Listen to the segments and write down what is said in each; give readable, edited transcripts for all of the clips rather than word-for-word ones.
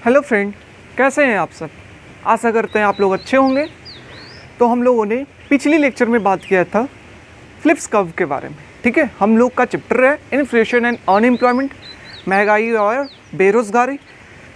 Hello friend, कैसे हैं आप सब। आशा करते हैं आप लोग अच्छे होंगे। तो हम लोगों ने पिछली लेक्चर में बात किया था फ्लिप्स कर्व के बारे में। ठीक है, हम लोग का चैप्टर है इन्फ्लेशन एंड अनएम्प्लॉयमेंट, महंगाई और बेरोज़गारी।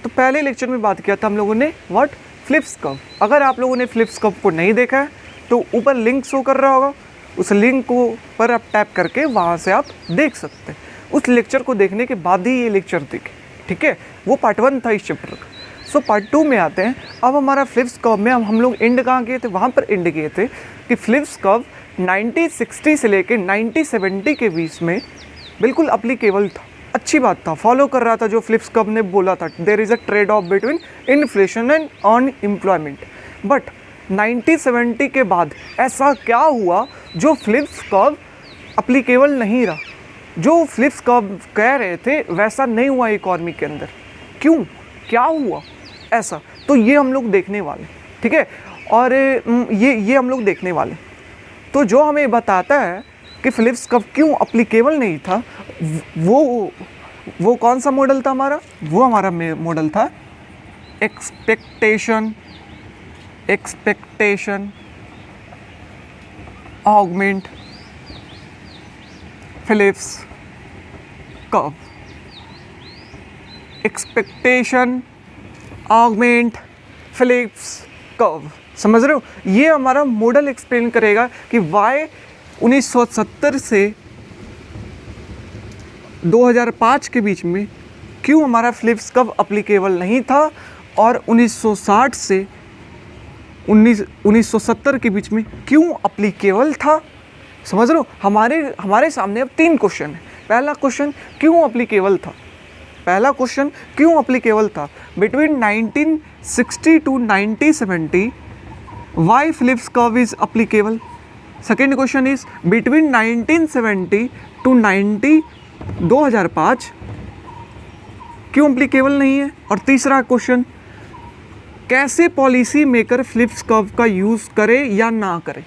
तो पहले लेक्चर में बात किया था हम लोगों ने व्हाट फ्लिप्स कर्व। अगर आप लोगों ने फ्लिप्स कर्व को नहीं देखा है तो ऊपर लिंक शो कर रहा होगा, उस लिंक को पर आप टैप करके वहाँ से आप देख सकते हैं। उस लेक्चर को देखने के बाद ही ये लेक्चर देखें। ठीक है, वो पार्ट 1 था इस चैप्टर का। सो पार्ट 2 में आते हैं। अब हमारा फ्लिप्स कर्व में हम लोग एंड कहाँ किए थे, वहाँ पर एंड किए थे कि फ्लिप्स कर्व 1960 से लेके 1970 के बीच में बिल्कुल अप्लीकेबल था। अच्छी बात था, फॉलो कर रहा था जो फ्लिप्स कर्व ने बोला था, there is a trade off between inflation and unemployment. But 1970 के बाद ऐसा क्या हुआ जो फ्लिप्स कर्व अप्लीकेबल नहीं रहा। जो फ्लिप्स कर्व कह रहे थे वैसा नहीं हुआ इकॉनमी के अंदर। क्यों, क्या हुआ ऐसा, तो ये हम लोग देखने वाले। ठीक है, और ये हम लोग देखने वाले। तो जो हमें बताता है कि फ्लिप्स कर्व क्यों अप्लीकेबल नहीं था, वो कौन सा मॉडल था हमारा, वो हमारा मॉडल था expectation augment Phillips curve. Expectation augment Phillips curve, समझ रहे हो। ये हमारा मॉडल एक्सप्लेन करेगा कि वाई 1970 से 2005 के बीच में क्यों हमारा फ्लिप्स कर्व अप्लीकेबल नहीं था, और 1960 से 1970 के बीच में क्यों अप्लीकेबल था। समझ रहे हो, हमारे सामने अब 3 क्वेश्चन है। पहला क्वेश्चन, क्यों अप्लीकेबल था। पहला क्वेश्चन, क्यों अप्लीकेबल था between 1960 to 1970, why Phillips curve is applicable. Second question is between 1970 to 2005 क्यों अप्लीकेबल नहीं है। और तीसरा क्वेश्चन, कैसे पॉलिसी मेकर फ्लिप्स कर्व का यूज़ करे या ना करे।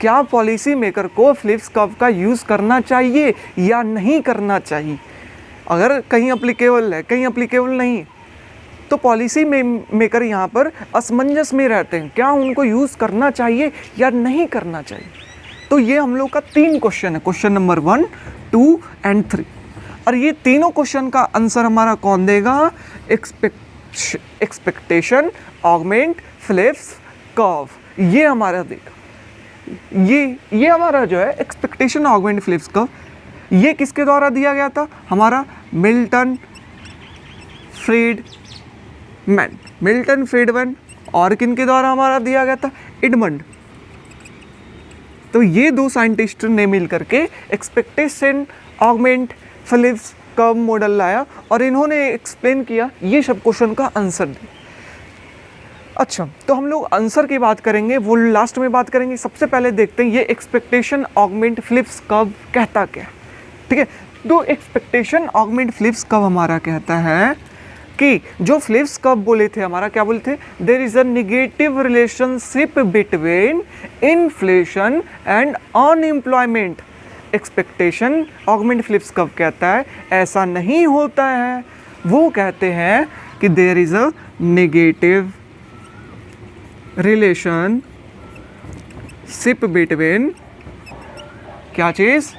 क्या पॉलिसी मेकर को फ्लिप्स कर्व का यूज़ करना चाहिए या नहीं करना चाहिए। अगर कहीं अप्लीकेबल है, कहीं अप्लीकेबल नहीं है, तो पॉलिसी मेकर यहाँ पर असमंजस में रहते हैं, क्या उनको यूज़ करना चाहिए या नहीं करना चाहिए। तो ये हम लोग का 3 क्वेश्चन है, क्वेश्चन नंबर 1, 2 एंड 3। और ये तीनों क्वेश्चन का आंसर हमारा कौन देगा, एक्सपेक्टेशन ऑगमेंट फ्लिप्स कर्व, ये हमारा देगा। ये हमारा जो है एक्सपेक्टेशन ऑगमेंट फ्लिप्स कर्व, ये किसके द्वारा दिया गया था, हमारा मिल्टन फ्रीडमैन, और किन के द्वारा हमारा दिया गया था, एडमंड। तो ये 2 साइंटिस्ट ने मिल करके expectation augment Phillips curve model लाया और इन्होंने एक्सप्लेन किया, ये सब क्वेश्चन का आंसर दिया। अच्छा, तो हम लोग आंसर की बात करेंगे, वो लास्ट में बात करेंगे। सबसे पहले देखते हैं ये एक्सपेक्टेशन ऑगमेंट फ्लिप्स कर्व कहता क्या। ठीक है, तो एक्सपेक्टेशन ऑगमेंट फ्लिप्स कर्व हमारा कहता है कि जो फ्लिप्स कर्व बोले थे हमारा, क्या बोले थे, there is a negative relationship between inflation and unemployment. Expectation augment Phillips curve कहता है ऐसा नहीं होता है। वो कहते हैं कि there is a negative relationship between क्या चीज,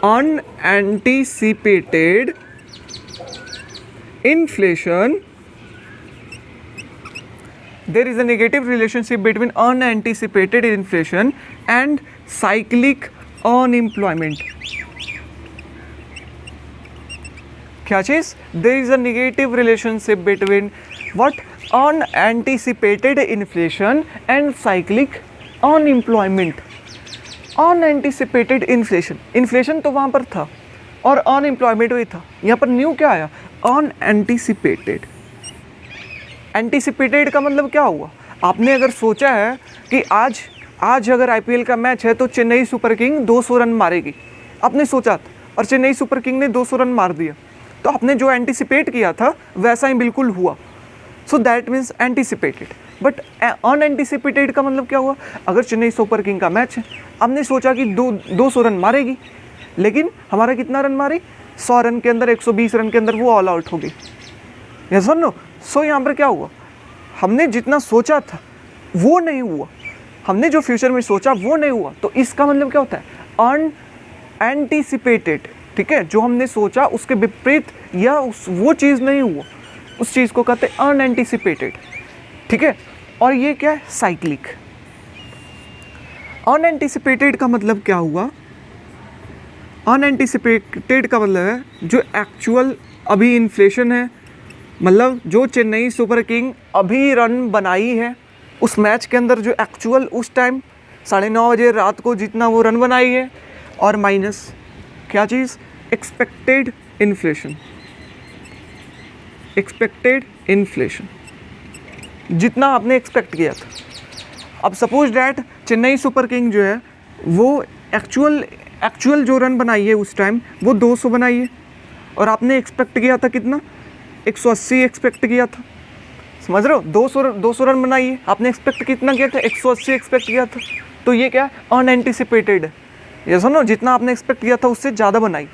unanticipated inflation. There is a negative relationship between unanticipated inflation and cyclic unemployment. क्या चीज, there is a negative relationship between what, unanticipated inflation and cyclic unemployment. Unanticipated inflation तो वहाँ पर था और unemployment भी था। यहाँ पर न्यू क्या आया, अनएंटीसिपेटेड। एंटीसिपेटेड का मतलब क्या हुआ, आपने अगर सोचा है कि आज अगर आईपीएल का मैच है तो चेन्नई सुपर किंग 200 रन मारेगी, आपने सोचा था और चेन्नई सुपर किंग ने 200 रन मार दिया, तो आपने जो एंटीसिपेट किया था वैसा ही बिल्कुल हुआ। So that means anticipated. But unanticipated का मतलब क्या हुआ, अगर चेन्नई सुपर किंग का मैच है, आपने सोचा कि 200 रन मारेगी, लेकिन हमारा कितना रन मारी, 100 रन के अंदर, 120 रन के अंदर वो ऑल आउट हो गई। यस और नो, सो यहाँ पर क्या हुआ, हमने जितना सोचा था वो नहीं हुआ, हमने जो फ्यूचर में सोचा वो नहीं हुआ। तो इसका मतलब क्या होता है, अनएंटिसिपेटेड, ठीक है, जो हमने सोचा उसके विपरीत या वो चीज़ नहीं हुआ, उस चीज़ को कहते हैं अनएंटिसिपेटेड, ठीक है। और ये क्या है, साइक्लिक। अनएंटिसिपेटेड का मतलब क्या हुआ, अनएंटिसिपेटेड का मतलब है जो एक्चुअल अभी इन्फ्लेशन है, मतलब जो चेन्नई सुपर किंग अभी रन बनाई है उस मैच के अंदर, जो एक्चुअल उस टाइम 9:30 बजे रात को जितना वो रन बनाई है, और माइनस क्या चीज़, एक्सपेक्टेड इन्फ्लेशन, एक्सपेक्टेड इन्फ्लेशन, जितना आपने एक्सपेक्ट किया था। अब suppose that Chennai super king जो है वो एक्चुअल जो रन बनाई है उस टाइम वो 200 बनाई है, और आपने एक्सपेक्ट किया था कितना, 180 एक्सपेक्ट किया था, समझ रहे हो, 200 रन बनाई है, आपने एक्सपेक्ट कितना किया था, 180 एक्सपेक्ट किया था। तो ये क्या है, अनएंटिसिपेटेड है, ये सुनो, जितना आपने एक्सपेक्ट किया था उससे ज़्यादा बनाई।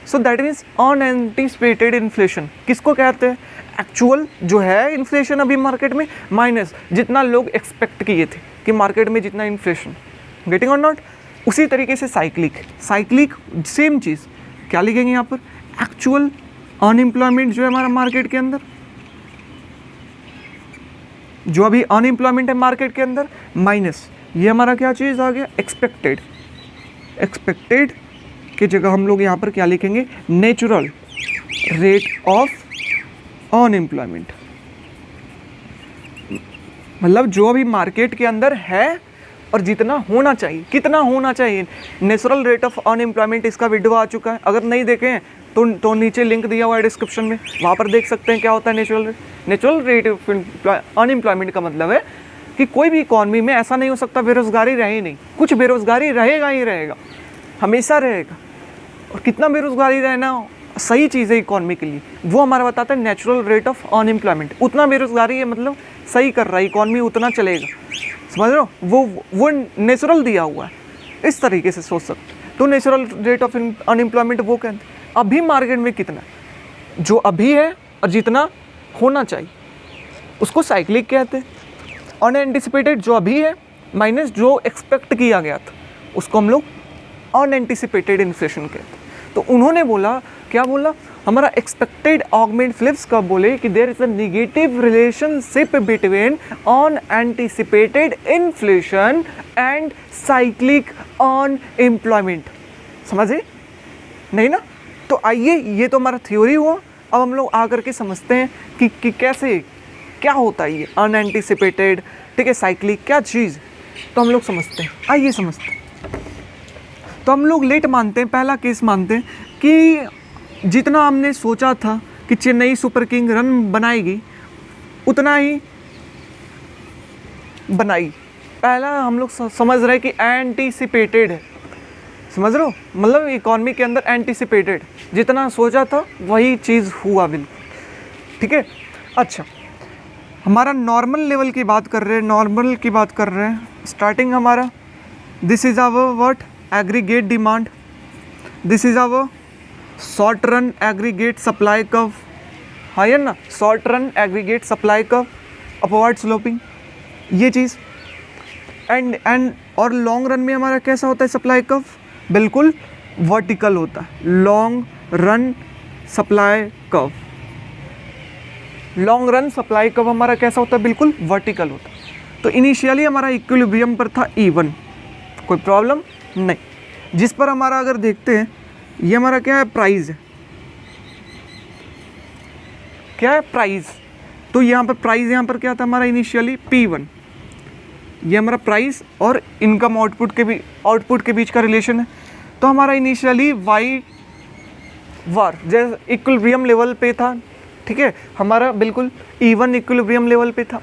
सो दैट मीन्स अनएंटिसिपेटेड इन्फ्लेशन किसको कहते हैं, एक्चुअल जो है इन्फ्लेशन अभी मार्केट में माइनस जितना लोग एक्सपेक्ट किए थे कि मार्केट में जितना इन्फ्लेशन, गेटिंग और नॉट। उसी तरीके से साइक्लिक सेम चीज़, क्या लिखेंगे यहाँ पर, एक्चुअल अनएम्प्लॉयमेंट जो है हमारा मार्केट के अंदर, जो अभी अनएम्प्लॉयमेंट है मार्केट के अंदर, माइनस ये हमारा क्या चीज़ आ गया, एक्सपेक्टेड की जगह हम लोग यहाँ पर क्या लिखेंगे, नेचुरल रेट ऑफ अनएम्प्लॉयमेंट, मतलब जो अभी मार्केट के अंदर है और जितना होना चाहिए, कितना होना चाहिए, नेचुरल रेट ऑफ अनएम्प्लॉयमेंट, इसका वीडियो आ चुका है, अगर नहीं देखें तो नीचे लिंक दिया हुआ है डिस्क्रिप्शन में, वहाँ पर देख सकते हैं क्या होता है नेचुरल रेट ऑफ अनएम्प्लॉयमेंट का मतलब है कि कोई भी इकॉनमी में ऐसा नहीं हो सकता बेरोज़गारी रहे ही नहीं, कुछ बेरोज़गारी रहेगा ही रहेगा, हमेशा रहेगा, और कितना बेरोज़गारी रहना सही चीज़ है इकॉनमी के लिए वो हमारा बताता है नेचुरल रेट ऑफ अनएम्प्लॉयमेंट। उतना बेरोज़गारी है मतलब सही कर रहा है इकॉनमी, उतना चलेगा, समझ रहे हो, वो नेचुरल दिया हुआ है, इस तरीके से सोच सकते। तो नेचुरल रेट ऑफ अनएम्प्लॉयमेंट वो कहते हैं अभी मार्केट में कितना, जो अभी है और जितना होना चाहिए उसको साइक्लिक कहते हैं। अनएंटिसिपेटेड जो अभी है माइनस जो एक्सपेक्ट किया गया था उसको हम लोग अनएंटिसिपेटेड इन्फ्लेशन कहते हैं। तो उन्होंने बोला, क्या बोला, हमारा एक्सपेक्टेड ऑगमेंट फिलिप्स कब बोले कि there is a negative relationship between unanticipated inflation and cyclic unemployment, समझे नहीं ना। तो आइए, ये तो हमारा थ्योरी हुआ, अब हम लोग आकर के समझते हैं कि कैसे क्या होता है ये अनएंटिसिपेटेड, ठीक है, साइक्लिक क्या चीज़, तो हम लोग समझते हैं, आइए समझते हैं। तो हम लोग लेट मानते हैं, पहला केस मानते हैं कि जितना हमने सोचा था कि चेन्नई सुपर किंग रन बनाएगी उतना ही बनाई। पहला हम लोग समझ रहे हैं कि एंटीसिपेटेड है, समझ रहे हो, मतलब इकॉनमी के अंदर एंटीसिपेटेड, जितना सोचा था वही चीज़ हुआ बिल्कुल, ठीक है। अच्छा, हमारा नॉर्मल लेवल की बात कर रहे हैं, स्टार्टिंग हमारा this is our what, aggregate demand, this is our short run aggregate supply curve, हाँ या ना, short run aggregate supply curve upward sloping, ये चीज़। एंड और लॉन्ग रन में हमारा कैसा होता है सप्लाई कर्व, बिल्कुल वर्टिकल होता है, long run supply curve, long run supply curve हमारा कैसा होता है, बिल्कुल वर्टिकल होता है। तो इनिशियली हमारा इक्विलिब्रियम पर था E1, कोई प्रॉब्लम नहीं, जिस पर हमारा अगर देखते हैं ये हमारा क्या है, प्राइस है, क्या है, प्राइस। तो यहाँ पर प्राइस, यहाँ पर क्या था हमारा इनिशियली P1, ये हमारा प्राइस और इनकम आउटपुट के बीच का रिलेशन है। तो हमारा इनिशियली वाई वार जैसे इक्विलिब्रियम लेवल पे था, ठीक है, हमारा बिल्कुल E1 इक्विलिब्रियम लेवल पे था।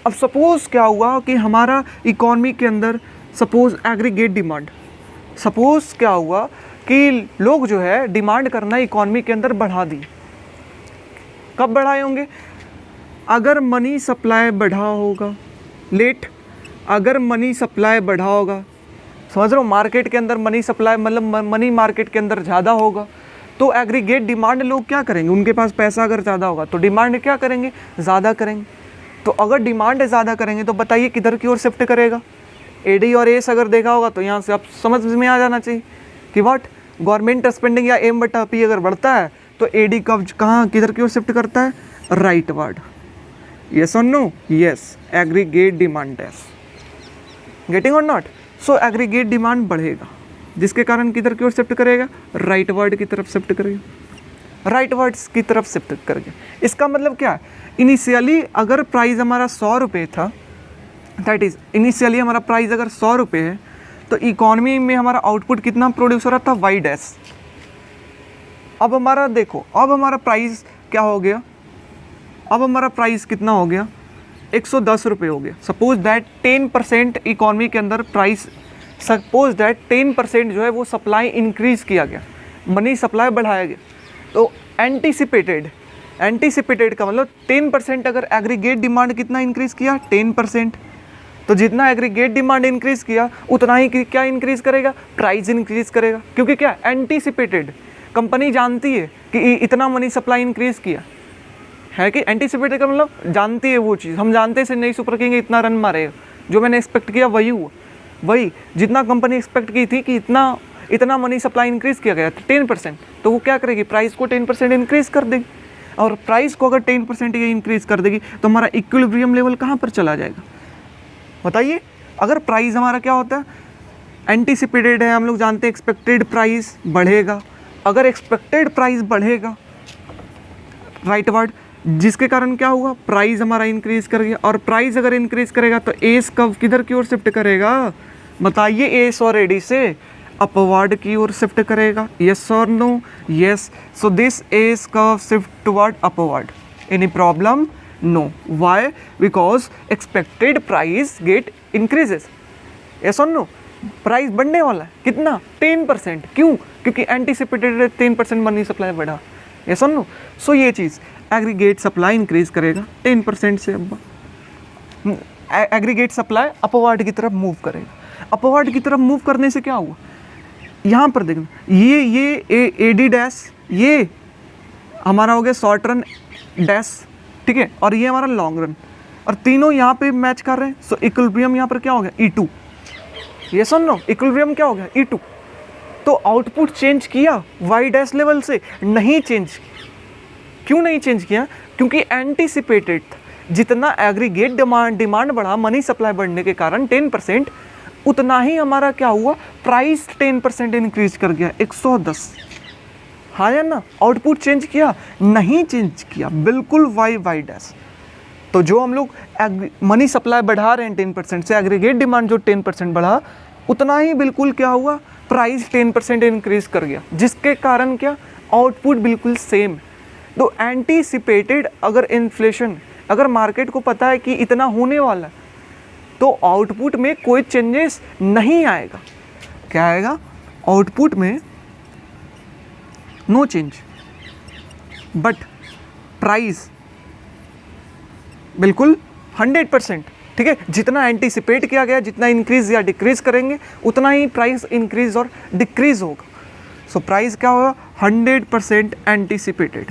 अब सपोज़ क्या हुआ कि हमारा इकॉनमी के अंदर सपोज़ एग्रीगेट डिमांड, सपोज़ क्या हुआ कि लोग जो है डिमांड करना इकॉनमी के अंदर बढ़ा दी। कब बढ़ाए होंगे, अगर मनी सप्लाई बढ़ा होगा, लेट, अगर मनी सप्लाई बढ़ा होगा, समझ रहे हो, मार्केट के अंदर मनी सप्लाई मतलब मनी मार्केट के अंदर ज़्यादा होगा, तो एग्रीगेट डिमांड लोग क्या करेंगे, उनके पास पैसा अगर ज़्यादा होगा तो डिमांड क्या करेंगे, ज़्यादा करेंगे। तो अगर डिमांड ज़्यादा करेंगे तो बताइए किधर की ओर शिफ्ट करेगा, एडी और एस अगर देखा होगा तो यहाँ से आप समझ में आ जाना चाहिए कि व्हाट गवर्नमेंट स्पेंडिंग या M/P अगर बढ़ता है तो एडी कब कहाँ किधर की ओर शिफ्ट करता है, rightward. Yes or no, yes, aggregate demand S, getting or not. So aggregate demand बढ़ेगा जिसके कारण किधर की ओर शिफ्ट करेगा, राइट वर्ड की तरफ शिफ्ट करेगा, राइट वर्ड्स की तरफ शिफ्ट करेगा। इसका मतलब क्या है, इनिशियली अगर प्राइस हमारा 100 रुपये था, दैट इज इनिशियली हमारा प्राइस अगर 100 रुपये है तो इकॉनमी में हमारा आउटपुट कितना प्रोड्यूस हो रहा था, वाई डैश। अब हमारा देखो, अब हमारा प्राइस क्या हो गया, अब हमारा प्राइस कितना हो गया, 110 रुपये हो गया। सपोज दैट 10% इकॉनमी के अंदर प्राइस, सपोज दैट 10% जो है वो सप्लाई इंक्रीज़ किया गया, मनी सप्लाई बढ़ाया गया। तो एंटीसिपेटेड का मतलब 10% अगर एग्रीगेट डिमांड कितना इंक्रीज़ किया, 10%, तो जितना एग्रीगेट डिमांड इंक्रीज़ किया उतना ही क्या इंक्रीज़ करेगा, प्राइस इंक्रीज़ करेगा। क्योंकि क्या एंटीसिपेटेड, कंपनी जानती है कि इतना मनी सप्लाई इंक्रीज़ किया है, कि एंटीसिपेटेड का मतलब जानती है वो चीज़, हम जानते हैं चेन्नई सुपर किंग इतना रन मारेगा, जो मैंने एक्सपेक्ट किया वही हुआ, वही जितना कंपनी एक्सपेक्ट की थी कि इतना मनी सप्लाई इंक्रीज़ किया गया 10%, तो वो क्या करेगी, प्राइस को 10% इंक्रीज़ कर देगी। और प्राइस को अगर 10% ये इंक्रीज़ कर देगी तो हमारा इक्विलिब्रियम लेवल कहाँ पर चला जाएगा, बताइए। अगर प्राइस हमारा क्या होता है, एंटीसिपेटेड है, हम लोग जानते हैं एक्सपेक्टेड प्राइस बढ़ेगा। अगर एक्सपेक्टेड प्राइस बढ़ेगा, राइट वर्ड, जिसके कारण क्या हुआ, प्राइस हमारा इंक्रीज़ कर गया। और प्राइस अगर इंक्रीज़ करेगा तो एस कब किधर की ओर शिफ्ट करेगा, बताइए, एस और एडी से अपवर्ड की ओर शिफ्ट करेगा, yes or no, yes. So this AS curve shift toward upward. Any problem, no. Why, because expected price get increases, yes or no. Price बढ़ने वाला है कितना, 10%, क्यों, क्योंकि एंटीसिपेटेड 10% मनी सप्लाई बढ़ा, यस और नो। सो ये चीज़ aggregate supply increase करेगा 10% से, अब एग्रीगेट सप्लाई अपवर्ड की तरफ मूव करेगा। अपवर्ड की तरफ मूव करने से क्या हुआ, यहाँ पर देखना, ये एडी डैश, ये हमारा हो गया शॉर्ट रन डैश, ठीक है, और ये हमारा लॉन्ग रन, और तीनों यहाँ पे मैच कर रहे हैं। सो इक्विलिब्रियम यहाँ पर क्या हो गया, E2, ये सुन लो, इक्विलिब्रियम क्या हो गया, E2। तो आउटपुट चेंज किया वाई डैश लेवल से, नहीं चेंज किया। क्यों नहीं चेंज किया, क्योंकि एंटीसिपेटेड जितना एग्रीगेट डिमांड बढ़ा मनी सप्लाई बढ़ने के कारण 10%, उतना ही हमारा क्या हुआ, प्राइस 10% इंक्रीज कर गया, 110। हाँ या ना, आउटपुट चेंज किया, नहीं चेंज किया, बिल्कुल वाई डैश। तो जो हम लोग मनी सप्लाई बढ़ा रहे हैं 10% से, एग्रीगेट डिमांड जो 10% बढ़ा, उतना ही बिल्कुल क्या हुआ, प्राइस 10% इंक्रीज कर गया, जिसके कारण क्या, आउटपुट बिल्कुल सेम। तो एंटीसिपेटेड अगर इन्फ्लेशन, अगर मार्केट को पता है कि इतना होने वाला है, तो आउटपुट में कोई चेंजेस नहीं आएगा। क्या आएगा, आउटपुट में नो चेंज, बट प्राइस बिल्कुल 100%, ठीक है। जितना एंटीसिपेट किया गया, जितना इंक्रीज या डिक्रीज करेंगे, उतना ही प्राइस इंक्रीज और डिक्रीज होगा। सो प्राइस क्या होगा, 100% anticipated.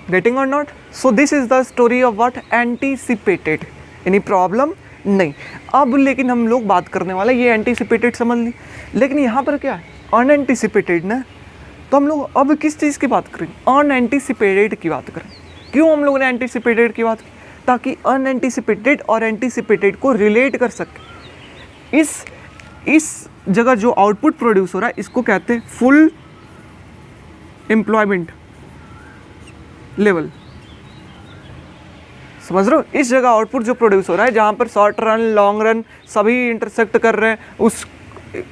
Getting or not? So this is the story of what, anticipated. Any problem? नहीं। अब लेकिन हम लोग बात करने वाले, ये एंटीसिपेटेड समझ ली, लेकिन यहाँ पर क्या है, अनएंटीसिपेटेड ना। तो हम लोग अब किस चीज़ की बात करेंगे, अनएंटीसिपेटेड की बात करें। क्यों हम लोगों ने एंटीसिपेटेड की बात की, ताकि अनएंटीसिपेटेड और एंटीसिपेटेड को रिलेट कर सके। इस जगह जो आउटपुट प्रोड्यूस हो रहा है, इसको कहते हैं फुल एम्प्लॉयमेंट लेवल, समझ रहे हो। इस जगह आउटपुट जो प्रोड्यूस हो रहा है, जहाँ पर शॉर्ट रन लॉन्ग रन सभी इंटरसेक्ट कर रहे हैं, उस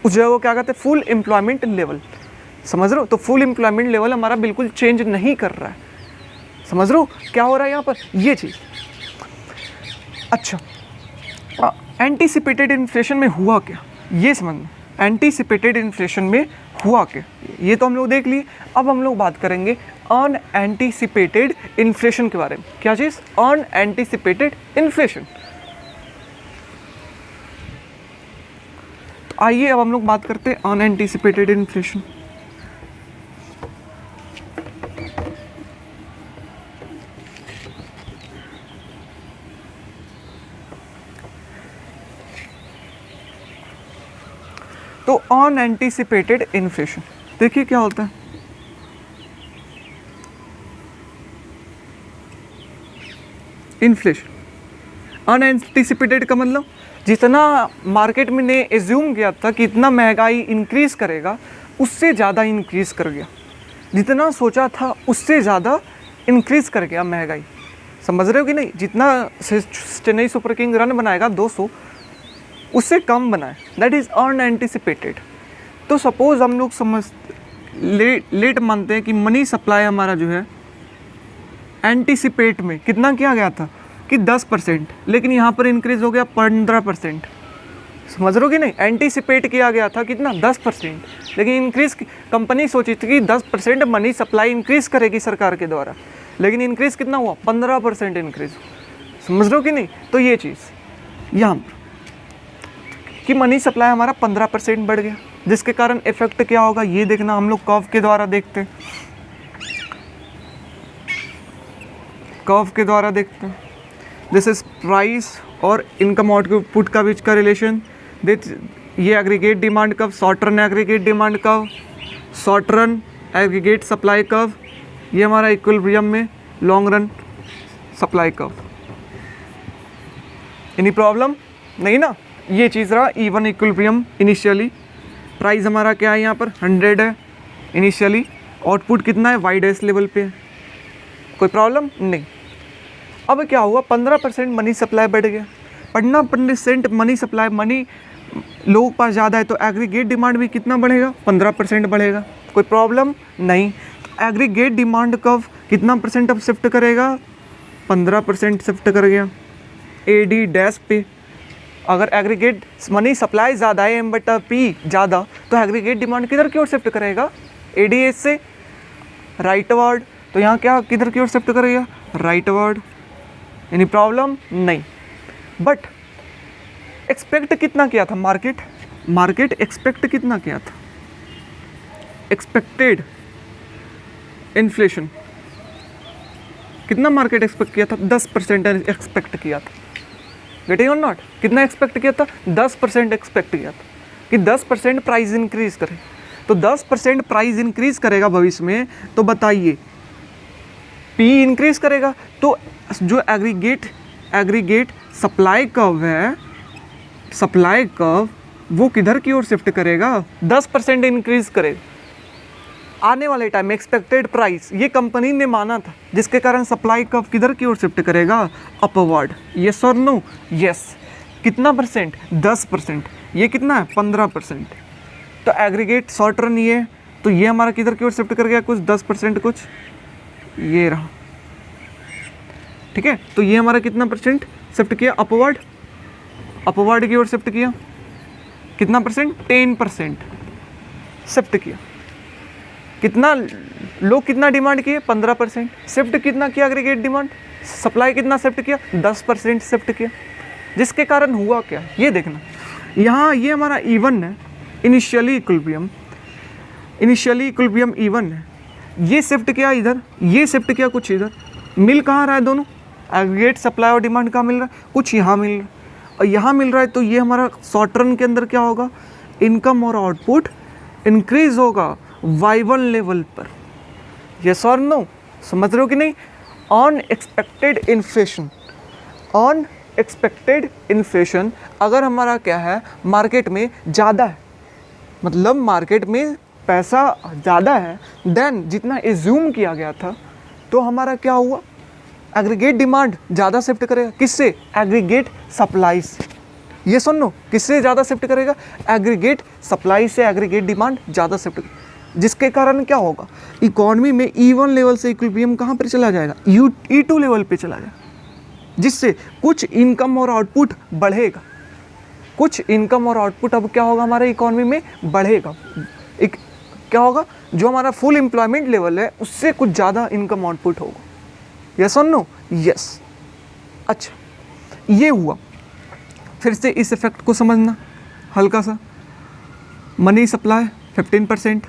जगह को क्या कहते हैं, फुल एम्प्लॉयमेंट लेवल, समझ रहे हो। तो फुल एम्प्लॉयमेंट लेवल हमारा बिल्कुल चेंज नहीं कर रहा है, समझ रहे हो क्या हो रहा है यहाँ पर, ये चीज़। अच्छा, एंटीसिपेटेड इन्फ्लेशन में हुआ क्या, ये समझना, एंटीसिपेटेड इन्फ्लेशन में हुआ क्या, ये तो हम लोग देख लिए। अब हम लोग बात करेंगे अनएंटीसिपेटेड इन्फ्लेशन के बारे में। क्या चीज़, अनएंटीसिपेटेड इन्फ्लेशन। तो आइए अब हम लोग बात करते हैं अनएंटिसिपेटेड इन्फ्लेशन। तो अनएंटिसिपेटेड इन्फ्लेशन देखिए क्या होता है। इन्फ्लेशन अनएंटिसिपेटेड का मतलब जितना मार्केट में ने एज्यूम किया था कि इतना महंगाई इंक्रीज करेगा उससे ज़्यादा इंक्रीज कर गया, जितना सोचा था उससे ज़्यादा इंक्रीज कर गया महंगाई। समझ रहे हो कि नहीं? जितना चेन्नई सुपर किंग रन बनाएगा 200 उससे कम बनाए, दैट इज़ अनएंटिसिपेटेड। तो सपोज़ हम लोग लेट मानते हैं कि मनी सप्लाई हमारा जो है एंटिसिपेट में कितना किया गया था कि 10%, लेकिन यहाँ पर इंक्रीज हो गया 15%। समझ रहे हो कि नहीं? एंटिसिपेट किया गया था कितना 10%, लेकिन इंक्रीज कंपनी सोची थी कि 10% मनी सप्लाई इंक्रीज करेगी सरकार के द्वारा, लेकिन इंक्रीज कितना हुआ 15% इंक्रीज। समझ रहे हो कि नहीं? तो ये चीज़ यहाँ पर कि मनी सप्लाई हमारा 15% बढ़ गया, जिसके कारण इफेक्ट क्या होगा ये देखना हम लोग कर्व के द्वारा देखते हैं। कर्व के द्वारा देखते हैं दिस इज प्राइस और इनकम आउटपुट का बीच का रिलेशन। ये aggregate demand curve, short run aggregate demand curve, short run aggregate supply curve, ये हमारा इक्विलिब्रियम में long run supply curve. Any problem नहीं ना? ये चीज़ रहा इवन इक्विलिब्रियम। इनिशियली प्राइस हमारा क्या है यहाँ पर 100 है इनिशियली, आउटपुट कितना है वाई डैश लेवल पे है, कोई प्रॉब्लम नहीं। अब क्या हुआ 15% मनी सप्लाई बढ़ गया, 15% मनी सप्लाई, मनी लोगों के पास ज़्यादा है तो एग्रीगेट डिमांड भी कितना बढ़ेगा 15% बढ़ेगा, कोई प्रॉब्लम नहीं। एग्रीगेट डिमांड कर्व कितना परसेंट अब शिफ्ट करेगा 15% शिफ्ट कर गया ए डी डैश पे। अगर एग्रीगेट मनी सप्लाई ज़्यादा है M/P ज़्यादा तो एग्रीगेट डिमांड किधर की ओर शिफ्ट करेगा ADS से राइटवर्ड। तो यहाँ क्या किधर की ओर शिफ्ट करेगा राइटवर्ड। एनी प्रॉब्लम नहीं। बट एक्सपेक्ट कितना किया था मार्केट एक्सपेक्ट कितना किया था, एक्सपेक्टेड इन्फ्लेशन कितना मार्केट एक्सपेक्ट किया था 10% एक्सपेक्ट किया था। Getting or not? कितना एक्सपेक्ट किया था 10% एक्सपेक्ट किया था कि 10% प्राइस इंक्रीज करे। तो 10% प्राइस इंक्रीज करेगा भविष्य में, तो बताइए P इंक्रीज करेगा तो जो एग्रीगेट सप्लाई कर्व है, सप्लाई कर्व वो किधर की ओर शिफ्ट करेगा 10% इंक्रीज करेगा आने वाले टाइम में। एक्सपेक्टेड प्राइस ये कंपनी ने माना था, जिसके कारण सप्लाई कर्व किधर की ओर शिफ्ट करेगा upward. Yes or no? Yes. कितना परसेंट 10%, ये कितना है 15%। तो एग्रीगेट शॉर्ट रन ये, तो ये हमारा किधर की ओर शिफ्ट कर गया कुछ 10% कुछ ये रहा, ठीक है। तो ये हमारा कितना परसेंट शिफ्ट किया अपवर्ड की ओर शिफ्ट किया, कितना परसेंट 10% शिफ्ट किया। कितना लोग कितना डिमांड किए 15%, शिफ्ट कितना किया एग्रीगेट डिमांड, सप्लाई कितना शिफ्ट किया 10% शिफ्ट किया, जिसके कारण हुआ क्या ये देखना। यहाँ ये हमारा इवन है, इनिशियली इक्विलिब्रियम इवन है, ये शिफ्ट किया इधर, ये शिफ्ट किया कुछ इधर, मिल कहाँ रहा है दोनों, एग्रीगेट सप्लाई और डिमांड कहाँ मिल रहा है, कुछ यहाँ मिल रहा है और यहाँ मिल रहा है। तो ये हमारा शॉर्ट रन के अंदर क्या होगा, इनकम और आउटपुट इंक्रीज होगा Y1 लेवल पर। Yes or no? समझ रहे हो कि नहीं? अनएक्सपेक्टेड इन्फ्लेशन अगर हमारा क्या है मार्केट में ज़्यादा है, मतलब मार्केट में पैसा ज़्यादा है देन जितना एज्यूम किया गया था, तो हमारा क्या हुआ एग्रीगेट डिमांड ज़्यादा शिफ्ट करेगा किससे, एग्रीगेट सप्लाई से। ये सुन लो, किससे ज़्यादा शिफ्ट करेगा, एग्रीगेट सप्लाई से एग्रीगेट डिमांड ज़्यादा शिफ्ट, जिसके कारण क्या होगा इकोनॉमी में E1 लेवल से इक्विलिब्रियम कहाँ पर चला जाएगा E2 लेवल पे चला जाएगा, जिससे कुछ इनकम और आउटपुट बढ़ेगा। कुछ इनकम और आउटपुट अब क्या होगा हमारे इकोनॉमी में बढ़ेगा। एक क्या होगा, जो हमारा फुल एम्प्लॉयमेंट लेवल है उससे कुछ ज़्यादा इनकम आउटपुट होगा। Yes or no? यस। अच्छा ये हुआ। फिर से इस इफेक्ट को समझना हल्का सा, मनी सप्लाई 15%,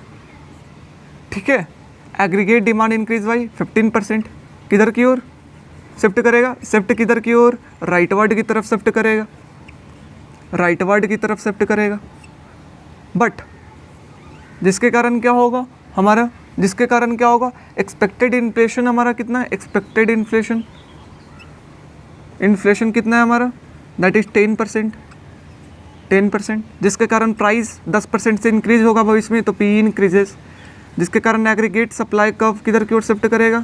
ठीक है। एग्रीगेट डिमांड इंक्रीज बाई 15%, किधर की ओर शिफ्ट करेगा, शिफ्ट किधर की ओर, राइटवर्ड की तरफ शिफ्ट करेगा, राइटवर्ड की तरफ शिफ्ट करेगा। बट जिसके कारण क्या होगा हमारा, जिसके कारण क्या होगा, एक्सपेक्टेड इन्फ्लेशन हमारा कितना है, एक्सपेक्टेड इन्फ्लेशन, इन्फ्लेशन कितना है हमारा, दैट इज 10%, जिसके कारण प्राइस 10% से इंक्रीज होगा भविष्य में, तो पी इंक्रीजेस, जिसके कारण एग्रीगेट सप्लाई कर्व किधर की ओर शिफ्ट करेगा,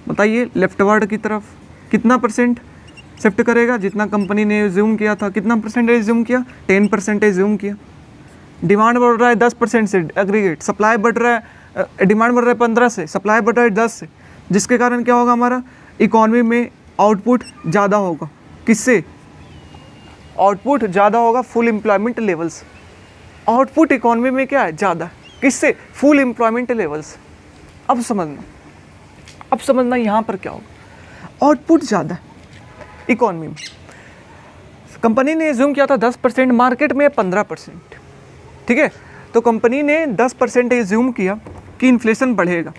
बताइए, लेफ्टवर्ड की तरफ। कितना परसेंट शिफ्ट करेगा, जितना कंपनी ने एज्यूम किया था, कितना परसेंटेज एज्यूम किया, 10% एज्यूम किया। डिमांड बढ़ रहा है 10% से, एग्रीगेट सप्लाई बढ़ रहा है, डिमांड बढ़ रहा है 15 से, सप्लाई बढ़ रहा है 10 से, जिसके कारण क्या होगा हमारा, इकॉनमी में आउटपुट ज़्यादा होगा। किससे, आउटपुट ज़्यादा होगा full employment levels. Output economy में क्या है, ज़्यादा, किससे, फुल एम्प्लॉयमेंट लेवल्स। अब समझना यहाँ पर क्या होगा, आउटपुट ज़्यादा है इकॉनमी में, कंपनी ने एज्यूम किया था 10%, मार्केट में 15%, ठीक है। तो कंपनी ने 10% एज्यूम किया कि इन्फ्लेशन बढ़ेगा,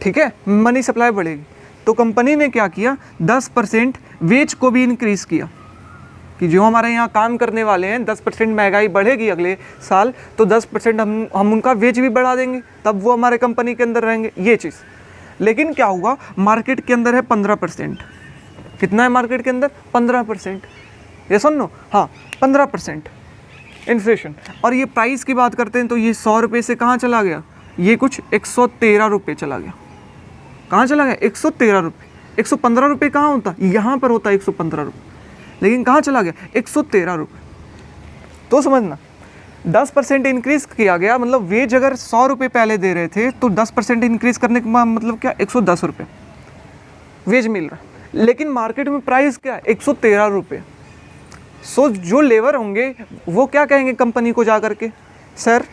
ठीक है, मनी सप्लाई बढ़ेगी, तो कंपनी ने क्या किया, 10% वेज को भी इंक्रीज़ किया कि जो हमारे यहाँ काम करने वाले हैं 10% महंगाई बढ़ेगी अगले साल, तो 10% हम उनका वेज भी बढ़ा देंगे, तब वो हमारे कंपनी के अंदर रहेंगे, ये चीज़। लेकिन क्या हुआ, मार्केट के अंदर है 15%, कितना है मार्केट के अंदर, 15%, ये सुन लो, हाँ 15% इन्फ्लेशन। और ये प्राइस की बात करते हैं तो ये 100 रुपये से कहाँ चला गया, ये कुछ 113 रुपये चला गया, कहाँ चला गया, 113 रुपये, 115 रुपये कहाँ होता, यहाँ पर होता है 115 रुपये, लेकिन कहाँ चला गया, 113 रुपये। तो समझना 10% इंक्रीज़ किया गया, मतलब वेज अगर 100 रुपये पहले दे रहे थे तो 10% इंक्रीज़ करने का मतलब क्या, 110 रुपये वेज मिल रहा है, लेकिन मार्केट में प्राइस क्या है, 113 रुपये। सो जो लेबर होंगे वो क्या कहेंगे कंपनी को जा करके, सर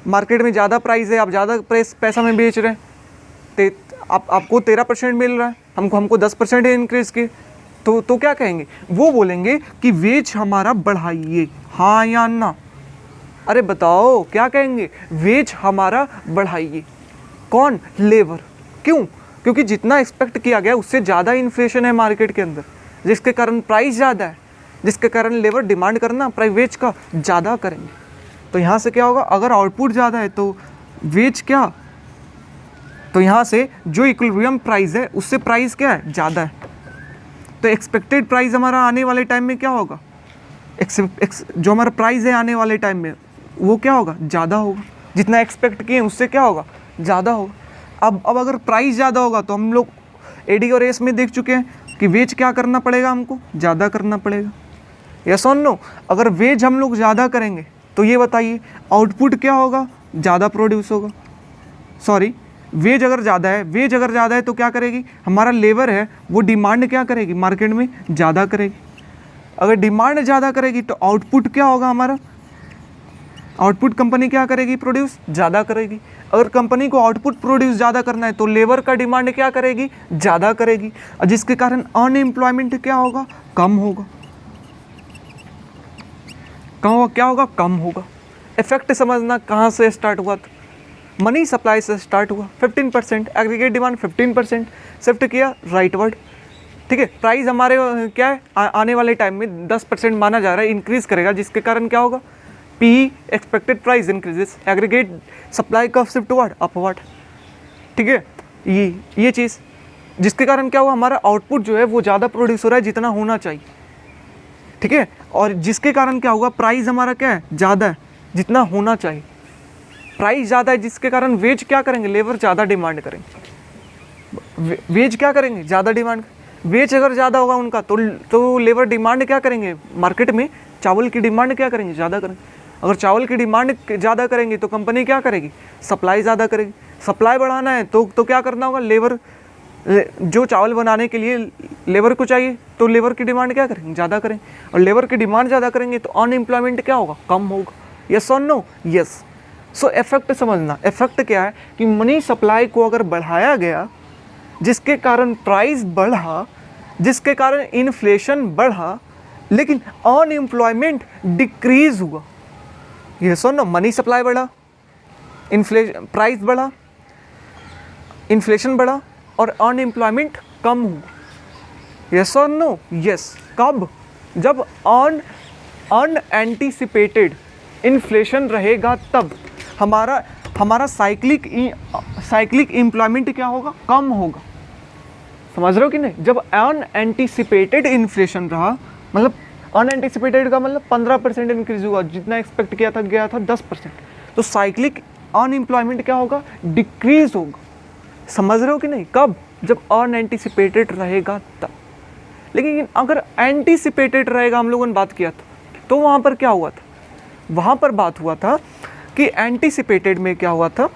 मार्केट में ज़्यादा प्राइस है, आप ज़्यादा पैसा में बेच रहे हैं, आपको 13% मिल रहा है, हमको 10% इंक्रीज़ किए, तो क्या कहेंगे, वो बोलेंगे कि वेज हमारा बढ़ाइए, हाँ या ना, अरे बताओ क्या कहेंगे, वेज हमारा बढ़ाइए, कौन, लेबर। क्यों, क्योंकि जितना एक्सपेक्ट किया गया उससे ज़्यादा इन्फ्लेशन है मार्केट के अंदर, जिसके कारण प्राइस ज़्यादा है, जिसके कारण लेबर डिमांड करना प्राइस वेज का ज़्यादा करेंगे। तो यहाँ से क्या होगा, अगर आउटपुट ज़्यादा है तो वेज क्या, तो यहाँ से जो इक्विलिब्रियम प्राइस है उससे प्राइस क्या है, ज़्यादा है, तो एक्सपेक्टेड प्राइस हमारा आने वाले टाइम में क्या होगा, जो हमारा प्राइस है आने वाले टाइम में वो क्या होगा, ज़्यादा होगा, जितना एक्सपेक्ट किए उससे क्या होगा, ज़्यादा होगा। अब अगर प्राइस ज़्यादा होगा तो हम लोग एडी और एस में देख चुके हैं कि वेज क्या करना पड़ेगा, हमको ज़्यादा करना पड़ेगा, यस और नो। अगर वेज हम लोग ज़्यादा करेंगे तो ये बताइए आउटपुट क्या होगा, ज़्यादा प्रोड्यूस होगा, सॉरी वेज अगर ज़्यादा है तो क्या करेगी, हमारा लेबर है वो डिमांड क्या करेगी, मार्केट में ज़्यादा करेगी। अगर डिमांड ज़्यादा करेगी तो आउटपुट क्या होगा हमारा, आउटपुट कंपनी क्या करेगी, प्रोड्यूस ज़्यादा करेगी। अगर कंपनी को आउटपुट प्रोड्यूस ज़्यादा करना है तो लेबर का डिमांड क्या करेगी, ज़्यादा करेगी, और जिसके कारण अनएम्प्लॉयमेंट क्या होगा, कम होगा, क्या होगा, कम होगा। इफेक्ट समझना कहाँ से स्टार्ट हुआ, था मनी सप्लाई से स्टार्ट हुआ, 15%, एग्रीगेट डिमांड 15% शिफ्ट किया राइटवर्ड, ठीक है। प्राइस हमारे क्या है, आने वाले टाइम में 10% माना जा रहा है इंक्रीज़ करेगा, जिसके कारण क्या होगा, P expected price increases, aggregate supply curve shift toward upward, ठीक है। ये चीज़ जिसके कारण क्या हुआ, हमारा आउटपुट जो है वो ज़्यादा प्रोड्यूस हो रहा है जितना होना चाहिए, ठीक है, और जिसके कारण क्या होगा, प्राइस हमारा क्या है, ज़्यादा है जितना होना चाहिए, प्राइस ज़्यादा है जिसके कारण वेज क्या करेंगे, लेबर ज़्यादा डिमांड करेंगे, वेज क्या करेंगे, ज़्यादा डिमांड, वेज अगर ज़्यादा होगा उनका तो लेबर डिमांड क्या करेंगे, मार्केट में चावल की डिमांड क्या करेंगे, ज़्यादा करेंगे। अगर चावल की डिमांड ज़्यादा करेंगे तो कंपनी क्या करेगी, सप्लाई ज़्यादा करेगी, सप्लाई बढ़ाना है तो क्या करना होगा, लेबर, जो चावल बनाने के लिए लेबर को चाहिए तो लेबर की डिमांड क्या करेंगे, ज़्यादा करेंगे, और लेबर की डिमांड ज़्यादा करेंगे तो अनएम्प्लॉयमेंट क्या होगा, कम होगा, yes or no, yes. So effect समझना, इफेक्ट क्या है कि मनी सप्लाई को अगर बढ़ाया गया जिसके कारण प्राइस बढ़ा, जिसके कारण इन्फ्लेशन बढ़ा, लेकिन अनएम्प्लॉयमेंट डिक्रीज हुआ, ये सुनो, मनी सप्लाई बढ़ा, इन्फ्लेशन प्राइस बढ़ा, इन्फ्लेशन बढ़ा और अनएम्प्लॉयमेंट कम हुआ। Yes or no? यस। कब? जब अनएंटिसिपेटेड इन्फ्लेशन रहेगा तब हमारा साइक्लिक एम्प्लॉयमेंट क्या होगा? कम होगा। समझ रहे हो कि नहीं? जब अनएंटिसिपेटेड इन्फ्लेशन रहा, मतलब अनएंटिसिपेटेड का मतलब 15% इंक्रीज हुआ, जितना एक्सपेक्ट किया था गया था 10%, तो साइक्लिक अनएम्प्लॉयमेंट क्या होगा? डिक्रीज होगा। समझ रहे हो कि नहीं? कब? जब अनएंटिसिपेटेड रहेगा तब। लेकिन अगर एंटिसिपेटेड रहेगा, हम लोगों ने बात किया था, तो वहाँ पर क्या हुआ था? वहाँ पर बात हुआ था कि एंटिसिपेटेड में क्या हुआ था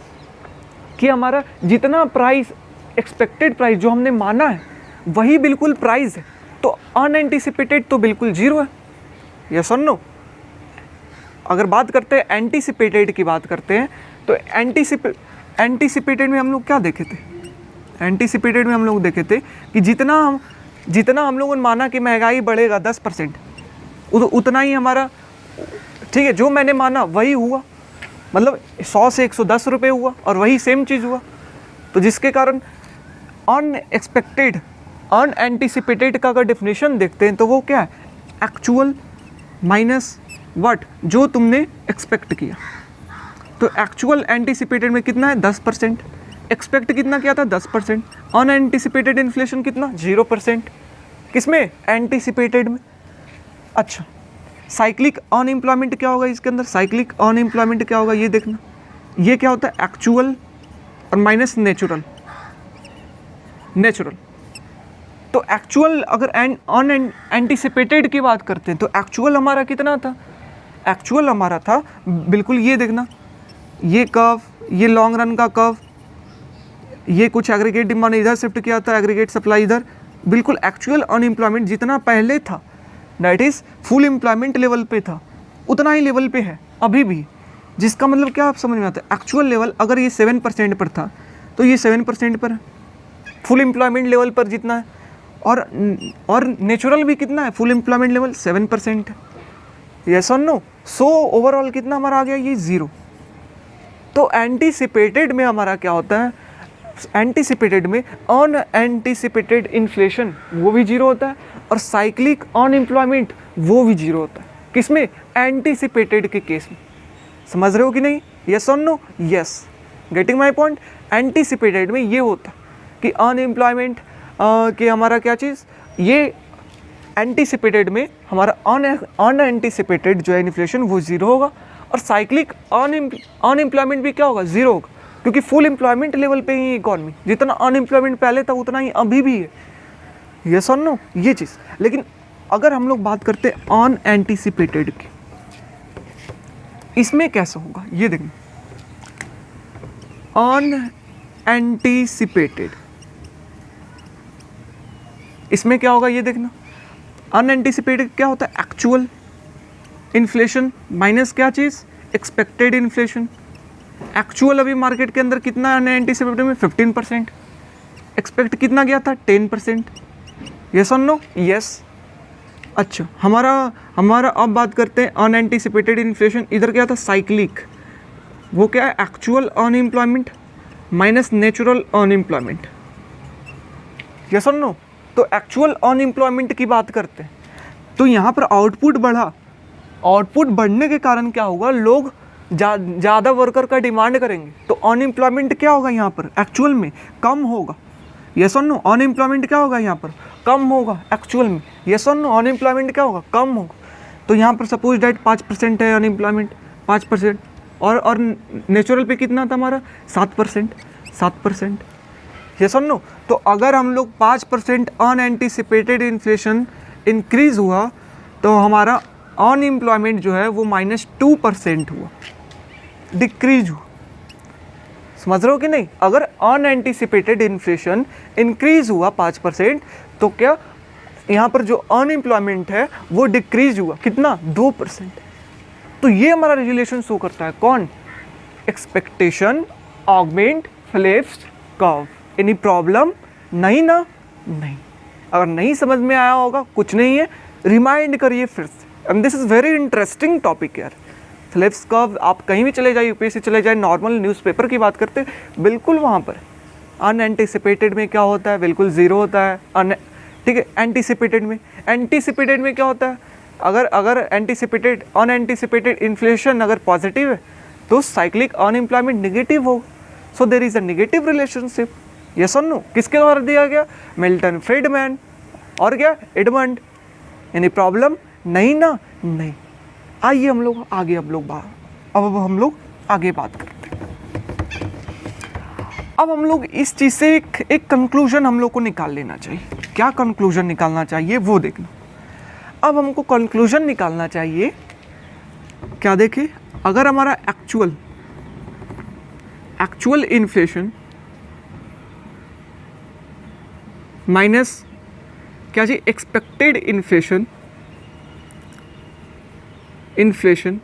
कि हमारा जितना प्राइस, एक्सपेक्टेड प्राइस जो हमने माना है वही बिल्कुल प्राइस है, तो अनएंटिसिपेटेड तो बिल्कुल जीरो है। Yes or no? अगर बात करते हैं एंटिसिपेटेड की बात करते हैं, तो एंटिसिपेटेड में हम लोग क्या देखे थे? एंटिसिपेटेड में हम लोग देखे थे कि जितना हम लोगों ने माना कि महंगाई बढ़ेगा 10%, उतना ही हमारा, ठीक है, जो मैंने माना वही हुआ, मतलब 100 से 110 रुपये हुआ और वही सेम चीज़ हुआ। तो जिसके कारण अनएक्सपेक्टेड, अनएंटिसिपेटेड का अगर डेफिनेशन देखते हैं तो वो क्या है? Actual minus what? जो तुमने एक्सपेक्ट किया। तो एक्चुअल एंटिसिपेटेड में कितना है? 10%। एक्सपेक्ट कितना किया था? 10%। अनएंटिसिपेटेड इन्फ्लेशन कितना? 0%। किसमें? एंटिसिपेटेड में। अच्छा, साइक्लिक अनएम्प्लॉयमेंट क्या होगा इसके अंदर? साइक्लिक अनएम्प्लॉयमेंट क्या होगा ये देखना। ये क्या होता है? एक्चुअल और माइनस नेचुरल। तो एक्चुअल, अगर अनएंटिसिपेटेड की बात करते हैं तो एक्चुअल हमारा कितना था? एक्चुअल हमारा था, बिल्कुल ये देखना, ये कर्व, ये लॉन्ग रन का कर्व, ये कुछ एग्रीगेट डिमांड इधर शिफ्ट किया था, एग्रीगेट सप्लाई इधर, बिल्कुल एक्चुअल अनएम्प्लॉयमेंट जितना पहले था, that is full employment level पे था, उतना ही लेवल पे है अभी भी। जिसका मतलब क्या आप समझ में आता है? एक्चुअल लेवल अगर ये 7% पर था तो ये 7% पर है, फुल एम्प्लॉयमेंट लेवल पर जितना है, और नेचुरल भी कितना है? फुल एम्प्लॉयमेंट लेवल 7% है। Yes or no? So overall कितना हमारा आ गया? ये 0। तो एंटीसिपेटेड में हमारा क्या होता है? एंटीसिपेटेड में अनएंटिसिपेटेड इन्फ्लेशन वो भी 0 होता है और साइक्लिक अनएम्प्लॉयमेंट वो भी 0 होता है। किसमें? एंटीसिपेटेड के केस में। समझ रहे हो कि नहीं? Yes or no? Yes. Getting my point? Anticipated में ये होता है कि अनएम्प्लॉयमेंट कि हमारा क्या चीज़, ये एंटीसिपेटेड में हमारा अनएंटिसिपेटेड जो है इन्फ्लेशन वो 0 होगा और साइक्लिक अनएम्प्लॉयमेंट भी क्या होगा? 0 होगा, क्योंकि फुल एम्प्लॉयमेंट लेवल पे ही इकॉनमी, जितना अनएम्प्लॉयमेंट पहले था उतना ही अभी भी है। Yes or no? ये चीज़। लेकिन अगर हम लोग बात करते हैं अनएंटिसिपेटेड की, इसमें कैसा होगा ये देखना। अनएंटिसिपेटेड, इसमें क्या होगा ये देखना। अनएंटिसिपेटेड क्या होता है? एक्चुअल इन्फ्लेशन माइनस क्या चीज़? Expected inflation. एक्चुअल अभी मार्केट के अंदर कितना अनएंटिसिपेटेड में? 15%। एक्सपेक्ट कितना गया था? 10%। Yes or no? यस। अच्छा, हमारा अब बात करते हैं अनएंटिसिपेटेड इन्फ्लेशन। इधर क्या था? साइक्लिक। वो क्या है? Actual unemployment minus natural unemployment. Yes or no? तो एक्चुअल अनएम्प्लॉयमेंट की बात करते हैं तो यहाँ पर आउटपुट बढ़ा। आउटपुट बढ़ने के कारण क्या होगा? लोग ज़्यादा वर्कर का डिमांड करेंगे, तो अनएम्प्लॉयमेंट क्या होगा यहाँ पर? एक्चुअल में कम होगा। Yes or no? अनएम्प्लॉयमेंट क्या होगा यहाँ पर? कम होगा एक्चुअल में। Yes or no? अनएम्प्लॉयमेंट क्या होगा? कम होगा। तो यहाँ पर सपोज डेट 5% है अनएम्प्लॉयमेंट, 5%, और नेचुरल पे कितना था हमारा? 7%। Yes or no? तो अगर हम लोग 5% अनएंटिसिपेटेड इन्फ्लेशन इंक्रीज हुआ तो हमारा अनएम्प्लॉयमेंट जो है वो -2% हुआ, डिक्रीज हुआ। समझ रहे हो कि नहीं? अगर अनएंटिसिपेटेड इन्फ्लेशन इंक्रीज हुआ 5%, तो क्या यहाँ पर जो अनएम्प्लॉयमेंट है वो डिक्रीज हुआ, कितना? 2%। तो ये हमारा रिलेशन शो करता है कौन? Expectation augment Phillips curve. Any problem? नहीं ना? नहीं। अगर नहीं समझ में आया होगा, कुछ नहीं है, रिमाइंड करिए फिर से। And this is very interesting topic यार, फिलिप्स कर्व आप कहीं भी चले जाए, यूपीएससी चले जाए, नॉर्मल न्यूज़पेपर की बात करते हैं, बिल्कुल वहाँ पर अनएंटिसिपेटेड में क्या होता है, बिल्कुल ज़ीरो होता है। ठीक है, एंटीसिपेटेड में क्या होता है, अगर एंटीसिपेटेड अनएंटिसिपेटेड इन्फ्लेशन अगर पॉजिटिव है तो साइक्लिक अनएम्प्लॉयमेंट नेगेटिव हो। So there is a negative relationship. Yes or no, किसके द्वारा दिया गया, मिल्टन फ्रीडमैन और क्या, एडमंड। एनी प्रॉब्लम, नहीं ना, नहीं। आइए हम लोग आगे अब हम लोग आगे बात करते हैं। अब हम लोग इस चीज़ से एक कंक्लूजन हम लोग को निकाल लेना चाहिए। क्या कंक्लूजन निकालना चाहिए वो देखना। अब हमको कंक्लूजन निकालना चाहिए, क्या देखिए, अगर हमारा एक्चुअल इन्फ्लेशन माइनस क्या जी एक्सपेक्टेड इन्फ्लेशन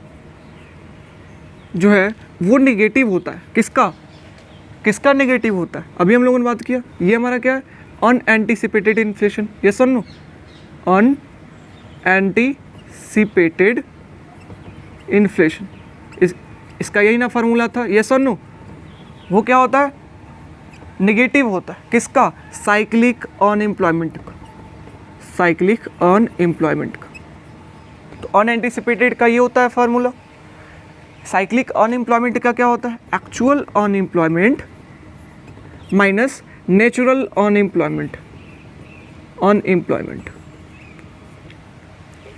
जो है वो नेगेटिव होता है। किसका नेगेटिव होता है, अभी हम लोगों ने बात किया, ये हमारा क्या है, unanticipated inflation. Yes or no, unanticipated inflation, इसका यही ना फार्मूला था। यस और नो, वो क्या होता है, नेगेटिव होता है। किसका, साइक्लिक अनएम्प्लॉयमेंट का, साइक्लिक अनएम्प्लॉयमेंट का। तो अनएंटिसिपेटेड का ये होता है फार्मूला। साइक्लिक अनएम्प्लॉयमेंट का क्या होता है, actual unemployment minus natural unemployment.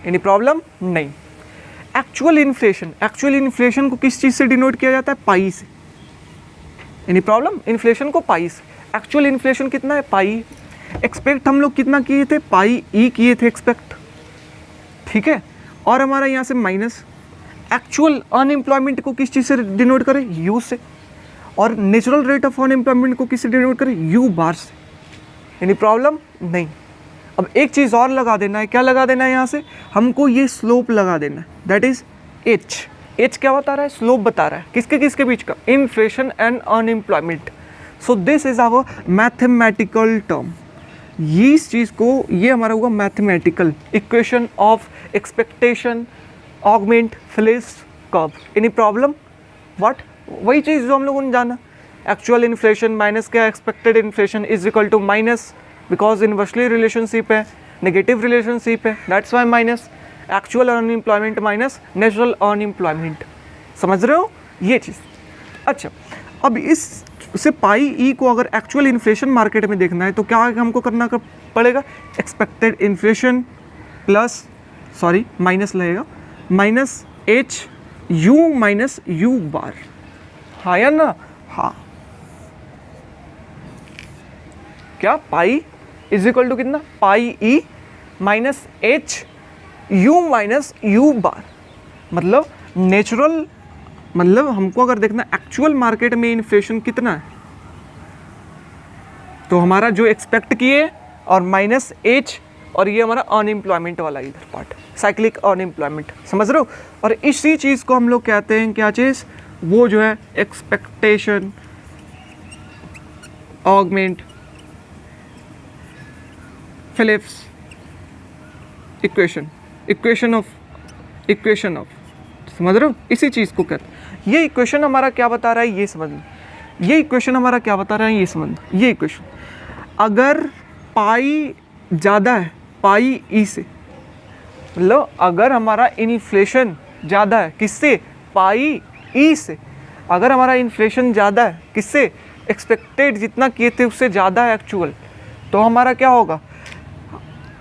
Any problem, नहीं। एक्चुअल इन्फ्लेशन को किस चीज़ से डिनोट किया जाता है, पाई से। एनी प्रॉब्लम, इन्फ्लेशन को पाई से। एक्चुअल इन्फ्लेशन कितना है, पाई। एक्सपेक्ट हम लोग कितना किए थे, पाई ई किए थे एक्सपेक्ट, ठीक है। और हमारा यहाँ से माइनस एक्चुअल अनएम्प्लॉयमेंट को किस चीज़ से डिनोट करें, यू से। और नेचुरल रेट ऑफ अनएम्प्लॉयमेंट को किससे डिनोट करें, यू बार से। एनी प्रॉब्लम, नहीं। अब एक चीज़ और लगा देना है, क्या लगा देना है, यहाँ से हमको ये स्लोप लगा देना है, दैट इज एच। एच क्या बता रहा है, स्लोप बता रहा है, किसके बीच का, inflation and unemployment. So this is our mathematical term. ये इस चीज़ को, ये हमारा हुआ mathematical equation of expectation augment Phillips curve. Any problem, what, वही चीज़ जो हम लोगों ने जाना, एक्चुअल इन्फ्लेशन माइनस क्या, expected inflation is equal to minus, because inversely relationship है, नेगेटिव रिलेशनशिप है, that's why minus. Actual unemployment minus natural unemployment, समझ रहे हो ये चीज़। अच्छा, अब इस से पाई ई को अगर एक्चुअल इन्फ्लेशन मार्केट में देखना है तो क्या हमको करना पड़ेगा, expected inflation plus, sorry minus लगेगा, minus H U minus U bar. हाँ या ना, हाँ। क्या, पाई इज इक्वल टू कितना, pi E minus H U minus U bar. मतलब नेचुरल, मतलब हमको अगर देखना एक्चुअल मार्केट में इन्फ्लेशन कितना है, तो हमारा जो एक्सपेक्ट किए और माइनस एच, और ये हमारा अनएम्प्लॉयमेंट वाला इधर पार्ट, साइक्लिक अनएम्प्लॉयमेंट, समझ रहे हो। और इसी चीज़ को हम लोग कहते हैं क्या चीज़, वो जो है expectation augment Phillips equation of, समझ रहे हो, इसी चीज़ को कहते हैं। ये इक्वेशन हमारा क्या बता रहा है, ये समझ लो। ये इक्वेशन हमारा क्या बता रहा है, ये समझ लो। ये इक्वेशन अगर पाई ज़्यादा है पाई ई से, मतलब अगर हमारा इन्फ्लेशन ज़्यादा है किससे, पाई ई से। अगर हमारा इन्फ्लेशन ज़्यादा है किससे, एक्सपेक्टेड जितना किए थे उससे ज़्यादा है एक्चुअल, तो हमारा क्या होगा,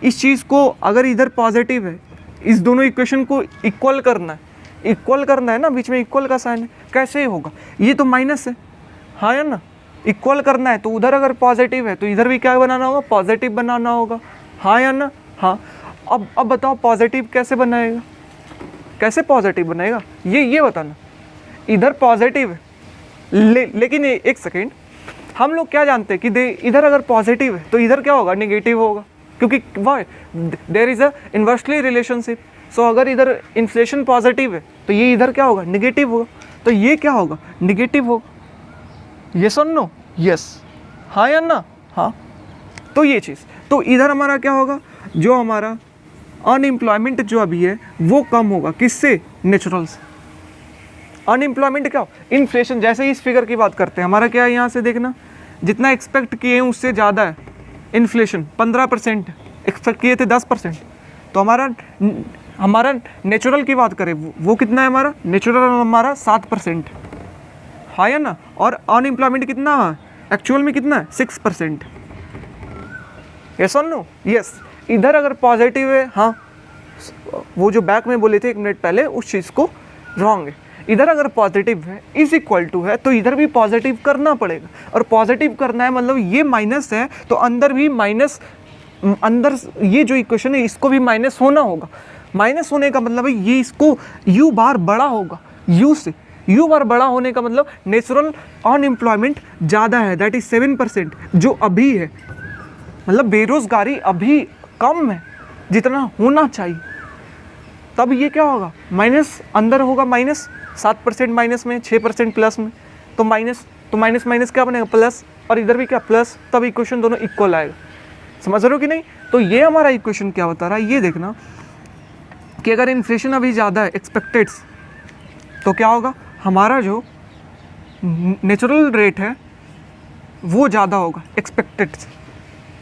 इस चीज़ को अगर इधर पॉजिटिव है, इस दोनों इक्वेशन को इक्वल करना है ना, बीच में इक्वल का साइन है, कैसे होगा, ये तो माइनस है, हाँ या ना, इक्वल करना है तो उधर अगर पॉजिटिव है तो इधर भी क्या बनाना होगा, पॉजिटिव बनाना होगा, हाँ या ना, हाँ। अब बताओ पॉजिटिव कैसे बनाएगा, कैसे पॉजिटिव बनेगा, ये बताना। इधर पॉजिटिव है, लेकिन एक सेकेंड, हम लोग क्या जानते हैं कि इधर अगर पॉजिटिव है तो इधर क्या होगा, नेगेटिव होगा, क्योंकि why, there is a inversely relationship. So अगर इधर इन्फ्लेशन पॉजिटिव है तो ये इधर क्या होगा, नेगेटिव होगा, तो ये क्या होगा, नेगेटिव होगा। यस और नो, यस, हाँ या ना, हाँ। तो ये चीज़, तो इधर हमारा क्या होगा, जो हमारा अनएम्प्लॉयमेंट जो अभी है वो कम होगा, किससे, नेचुरल से। अनएम्प्लॉयमेंट क्या हो, इन्फ्लेशन। जैसे ही इस फिगर की बात करते हैं, हमारा क्या है यहाँ से देखना, जितना एक्सपेक्ट किए हैं उससे ज़्यादा है इन्फ्लेशन, 15% एक्सपेक्ट किए थे 10%, तो हमारा नेचुरल की बात करें वो कितना है, हमारा नेचुरल हमारा 7%, हाँ या ना। और अनएम्प्लॉयमेंट कितना है एक्चुअल में, कितना है 6%। Yes or no, yes. इधर अगर पॉजिटिव है, हाँ वो जो बैक में बोले थे 1 मिनट पहले उस चीज़ को रॉन्ग है। इधर अगर पॉजिटिव है इज इक्वल टू है तो इधर भी पॉजिटिव करना पड़ेगा, और पॉजिटिव करना है मतलब ये माइनस है तो अंदर भी माइनस, अंदर ये जो इक्वेशन है इसको भी माइनस होना होगा। माइनस होने का मतलब है ये इसको u बार बड़ा होगा, u से u बार बड़ा होने का मतलब नेचुरल अनएम्प्लॉयमेंट ज़्यादा है, दैट इज 7% जो अभी है, मतलब बेरोजगारी अभी कम है जितना होना चाहिए। तब ये क्या होगा, माइनस अंदर होगा, माइनस 7% माइनस में, 6% प्लस में, तो माइनस माइनस क्या बनेगा प्लस, और इधर भी क्या प्लस, तब इक्वेशन दोनों इक्वल आएगा। समझ रहे हो कि नहीं। तो ये हमारा इक्वेशन क्या बता रहा है, ये देखना कि अगर इन्फ्लेशन अभी ज़्यादा है एक्सपेक्टेड, तो क्या होगा, हमारा जो नेचुरल रेट है वो ज़्यादा होगा एक्सपेक्टेड से।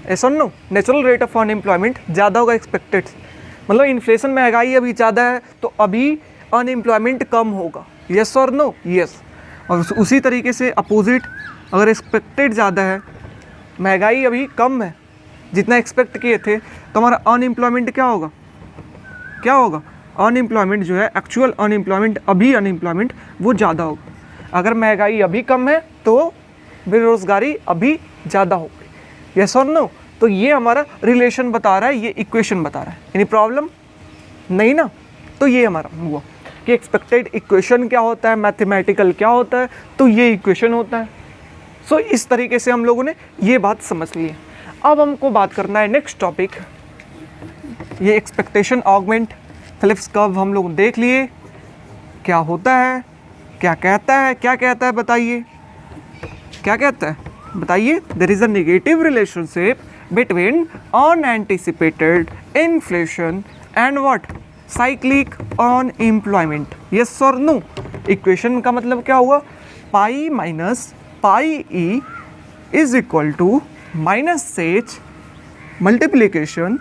ऐसा no, natural rate of unemployment ज़्यादा होगा एक्सपेक्टेड, मतलब इन्फ्लेशन महंगाई अभी ज़्यादा है तो अभी अनएम्प्लॉयमेंट कम होगा। Yes or no, yes. और उसी तरीके से अपोजिट, अगर एक्सपेक्टेड ज़्यादा है, महंगाई अभी कम है जितना एक्सपेक्ट किए थे, तो हमारा अनएम्प्लॉयमेंट क्या होगा, क्या होगा, अनएम्प्लॉयमेंट जो है एक्चुअल अनएम्प्लॉयमेंट, अभी अनएम्प्लॉयमेंट वो ज़्यादा होगा। अगर महंगाई अभी कम है तो बेरोज़गारी अभी ज़्यादा होगी। Yes or no. तो ये हमारा रिलेशन बता रहा है, ये इक्वेशन बता रहा है। यानी प्रॉब्लम नहीं ना। तो ये हमारा हुआ कि एक्सपेक्टेड इक्वेशन क्या होता है, मैथमेटिकल क्या होता है, तो ये इक्वेशन होता है। सो इस तरीके से हम लोगों ने ये बात समझ ली है। अब हमको बात करना है नेक्स्ट टॉपिक, ये एक्सपेक्टेशन ऑगमेंट फिलिप्स कर्व हम लोग देख लिए, क्या होता है, क्या कहता है, क्या कहता है बताइए, क्या कहता है बताइए। There is a negative relationship between unanticipated inflation and what, cyclic unemployment. Yes or no. Equation का मतलब क्या हुआ, pi minus pi E is equal to minus सेच multiplication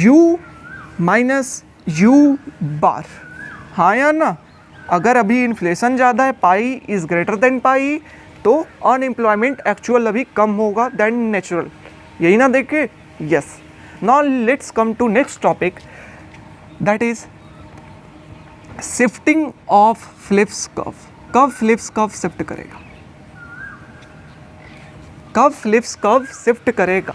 u minus u bar, हाँ या ना। अगर अभी इन्फ्लेशन ज़्यादा है, pi is greater than pi, तो अनएम्प्लॉयमेंट एक्चुअल अभी कम होगा देन नेचुरल, यही ना देखे। Yes. Now let's come to next topic, that is shifting of Phillips curve. कब फिलिप्स कर्व शिफ्ट करेगा, कब फिलिप्स कर्व शिफ्ट करेगा।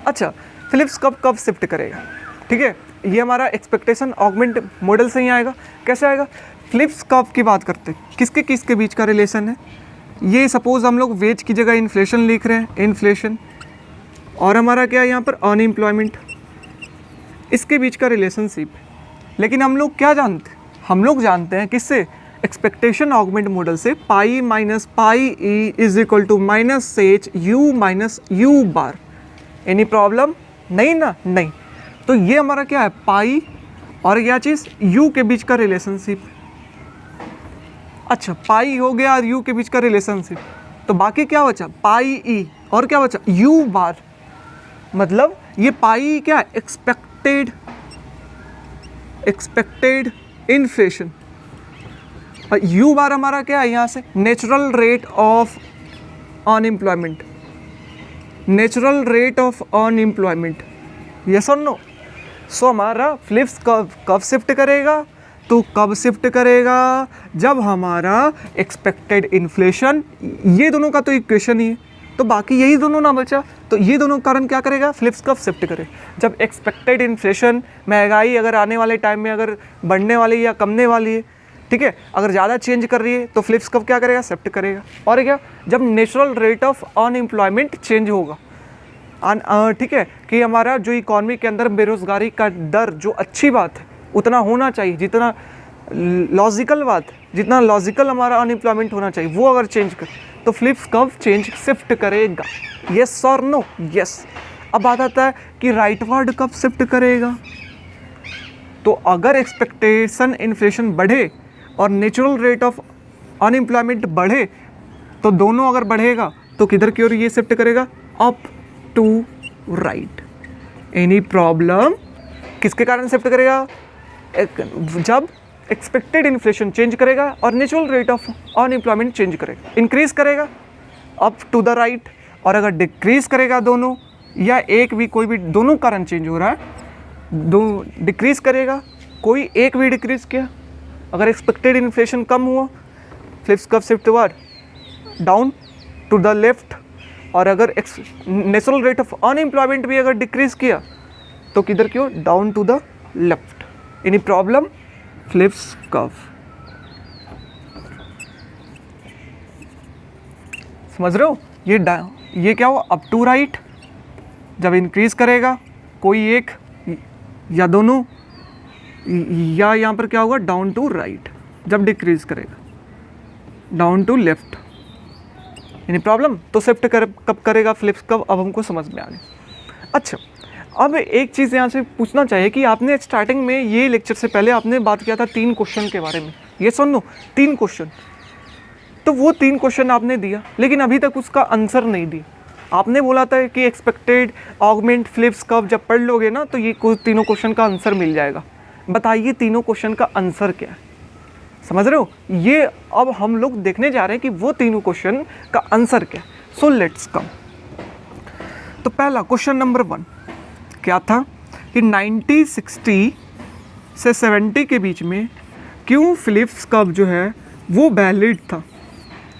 अच्छा, फिलिप्स कर्व कब शिफ्ट करेगा, ठीक है। ये हमारा एक्सपेक्टेशन ऑगमेंट मॉडल से ही आएगा। कैसे आएगा, फिलिप्स कर्व की बात करते हैं, किसके किसके बीच का रिलेशन है। ये सपोज हम लोग वेज की जगह इन्फ्लेशन लिख रहे हैं, इन्फ्लेशन, और हमारा क्या है यहाँ पर अनएम्प्लॉयमेंट, इसके बीच का रिलेशनशिप। लेकिन हम लोग क्या जानते हैं, हम लोग जानते हैं किससे, एक्सपेक्टेशन ऑगमेंट मॉडल से, pi minus pi E is equal to minus सेच U minus U bar. Any problem नहीं ना, नहीं। तो ये हमारा क्या है, पाई और क्या चीज़, यू के बीच का रिलेशनशिप। अच्छा, पाई हो गया और यू के बीच का रिलेशनशिप, तो बाकी क्या बचा, पाई ई और क्या बचा, यू बार। मतलब ये पाई क्या है, एक्सपेक्टेड इन्फ्लेशन, और यू बार हमारा क्या है यहाँ से, natural rate of unemployment, natural rate of unemployment. Yes or no. सो हमारा फिलिप्स कर्व कब शिफ्ट करेगा, तो कब शिफ्ट करेगा, जब हमारा एक्सपेक्टेड इन्फ्लेशन, ये दोनों का तो इक्वेशन ही है, तो बाकी यही दोनों ना बचा, तो ये दोनों कारण क्या करेगा, फिलिप्स कर्व शिफ्ट करे। जब एक्सपेक्टेड इन्फ्लेशन, महंगाई अगर आने वाले टाइम में अगर बढ़ने वाली या कमने वाली है, ठीक है, अगर ज़्यादा चेंज कर रही है तो फिलिप्स कर्व क्या करेगा, शिफ्ट करेगा। और क्या, जब natural rate of unemployment change होगा, ठीक है, कि हमारा जो इकॉनमी के अंदर बेरोज़गारी का दर, जो अच्छी बात है उतना होना चाहिए, जितना लॉजिकल बात, जितना लॉजिकल हमारा अनएम्प्लॉयमेंट होना चाहिए, वो अगर चेंज कर तो फिलिप्स कर्व चेंज शिफ्ट करेगा। Yes or no, yes. अब बात आता है कि राइटवर्ड कब शिफ्ट करेगा, तो अगर एक्सपेक्टेशन इन्फ्लेशन बढ़े और नेचुरल रेट ऑफ अनएम्प्लॉयमेंट बढ़े तो दोनों अगर बढ़ेगा तो किधर की ओर ये शिफ्ट करेगा, up to right. Any problem? किसके कारण शिफ्ट करेगा? जब एक्सपेक्टेड इन्फ्लेशन चेंज करेगा और natural rate of unemployment change करेगा, इंक्रीज करेगा अप टू द राइट, और अगर डिक्रीज करेगा दोनों या एक भी कोई भी दोनों कारण चेंज हो रहा है, दो डिक्रीज करेगा, कोई एक भी डिक्रीज किया, अगर एक्सपेक्टेड इन्फ्लेशन कम हुआ Phillips curve shift toward down to the left, और अगर नेचुरल रेट ऑफ अनएम्प्लॉयमेंट भी अगर डिक्रीज किया तो किधर की ओर, down to the left. Any problem? Flips curve. समझ रहे हो? ये क्या हुआ, अप टू राइट जब इंक्रीज करेगा कोई एक या दोनों, या यहाँ पर क्या होगा, डाउन टू राइट जब डिक्रीज करेगा, डाउन टू लेफ्ट। यानी प्रॉब्लम? तो शिफ्ट कब करेगा फ्लिप्स कर्व, अब हमको समझ में आ गया। अच्छा, अब एक चीज़ यहाँ से पूछना चाहिए कि आपने स्टार्टिंग में ये लेक्चर से पहले आपने बात किया था 3 क्वेश्चन के बारे में, ये सुन लो 3 क्वेश्चन, तो वो 3 क्वेश्चन आपने दिया लेकिन अभी तक उसका आंसर नहीं दिया। आपने बोला था कि एक्सपेक्टेड ऑगमेंट फ्लिप्स कर्व जब पढ़ लोगे ना तो ये कुछ तीनों क्वेश्चन का आंसर मिल जाएगा। बताइए तीनों क्वेश्चन का आंसर क्या है? समझ रहे हो? ये अब हम लोग देखने जा रहे हैं कि वो तीनों क्वेश्चन का आंसर क्या है। So let's come. तो पहला क्वेश्चन नंबर 1 क्या था कि 1960 से 70 के बीच में क्यों फ्लिप्स कर्व जो है वो वैलिड था?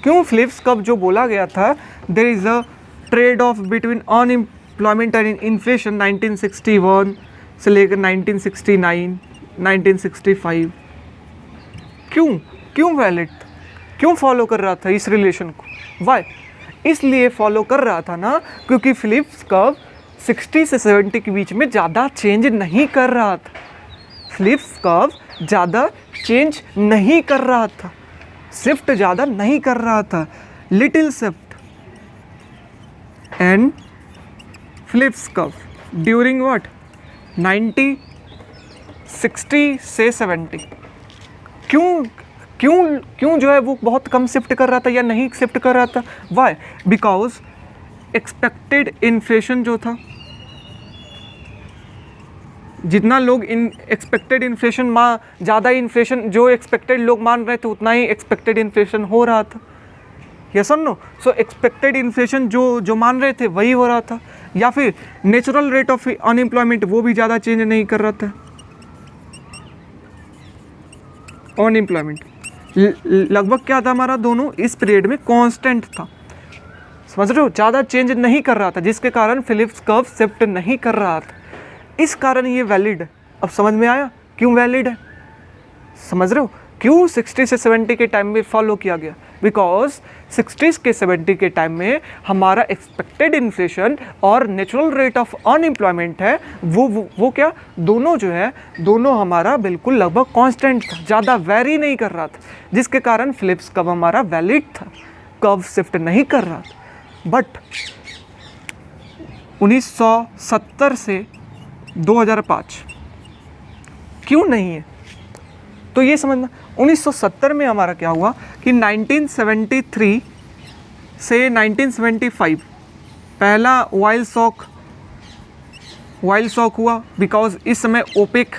क्यों फ्लिप्स कर्व जो बोला गया था, there is a trade off between unemployment and inflation 1961 से लेकर 1969 1965, क्यों वैलिड था? क्यों फॉलो कर रहा था इस रिलेशन को? वाई? इसलिए फॉलो कर रहा था ना क्योंकि फ्लिप्स कर्व 60 से 70 के बीच में ज़्यादा चेंज नहीं कर रहा था। फ्लिप्स कर्व ज़्यादा चेंज नहीं कर रहा था, शिफ्ट ज़्यादा नहीं कर रहा था, little shift and Phillips curve during what 60 से 70। क्यों जो है वो बहुत कम शिफ्ट कर रहा था या नहीं शिफ्ट कर रहा था? वाई? बिकॉज एक्सपेक्टेड इन्फ्लेशन जो था, जितना लोग एक्सपेक्टेड इन्फ्लेशन ज़्यादा इन्फ्लेशन जो एक्सपेक्टेड लोग मान रहे थे उतना ही एक्सपेक्टेड इन्फ्लेशन हो रहा था। Yes or no? So expected inflation जो मान रहे थे वही हो रहा था, या फिर नेचुरल रेट ऑफ अनएम्प्लॉयमेंट वो भी ज़्यादा चेंज नहीं कर रहा था। अनएम्प्लॉयमेंट लगभग क्या था हमारा, दोनों इस पीरियड में कांस्टेंट था। समझ रहे हो? ज़्यादा चेंज नहीं कर रहा था, जिसके कारण फिलिप्स कर्व शिफ्ट नहीं कर रहा था। इस कारण ये वैलिड है। अब समझ में आया क्यों वैलिड है? समझ रहे हो क्यों 60 से 70 के टाइम में फॉलो किया गया? बिकॉज 60 के 70 के टाइम में हमारा एक्सपेक्टेड इन्फ्लेशन और नेचुरल रेट ऑफ अनएम्प्लॉयमेंट है वो क्या, दोनों जो है दोनों हमारा बिल्कुल लगभग कांस्टेंट था, ज़्यादा वेरी नहीं कर रहा था, जिसके कारण फिलिप्स कर्व हमारा वैलिड था, कर्व शिफ्ट नहीं कर रहा था। बट 1970 से 2005 क्यों नहीं है? तो ये समझना 1970 में हमारा क्या हुआ कि 1973 से 1975 पहला ऑयल शॉक हुआ, बिकॉज इस समय ओपेक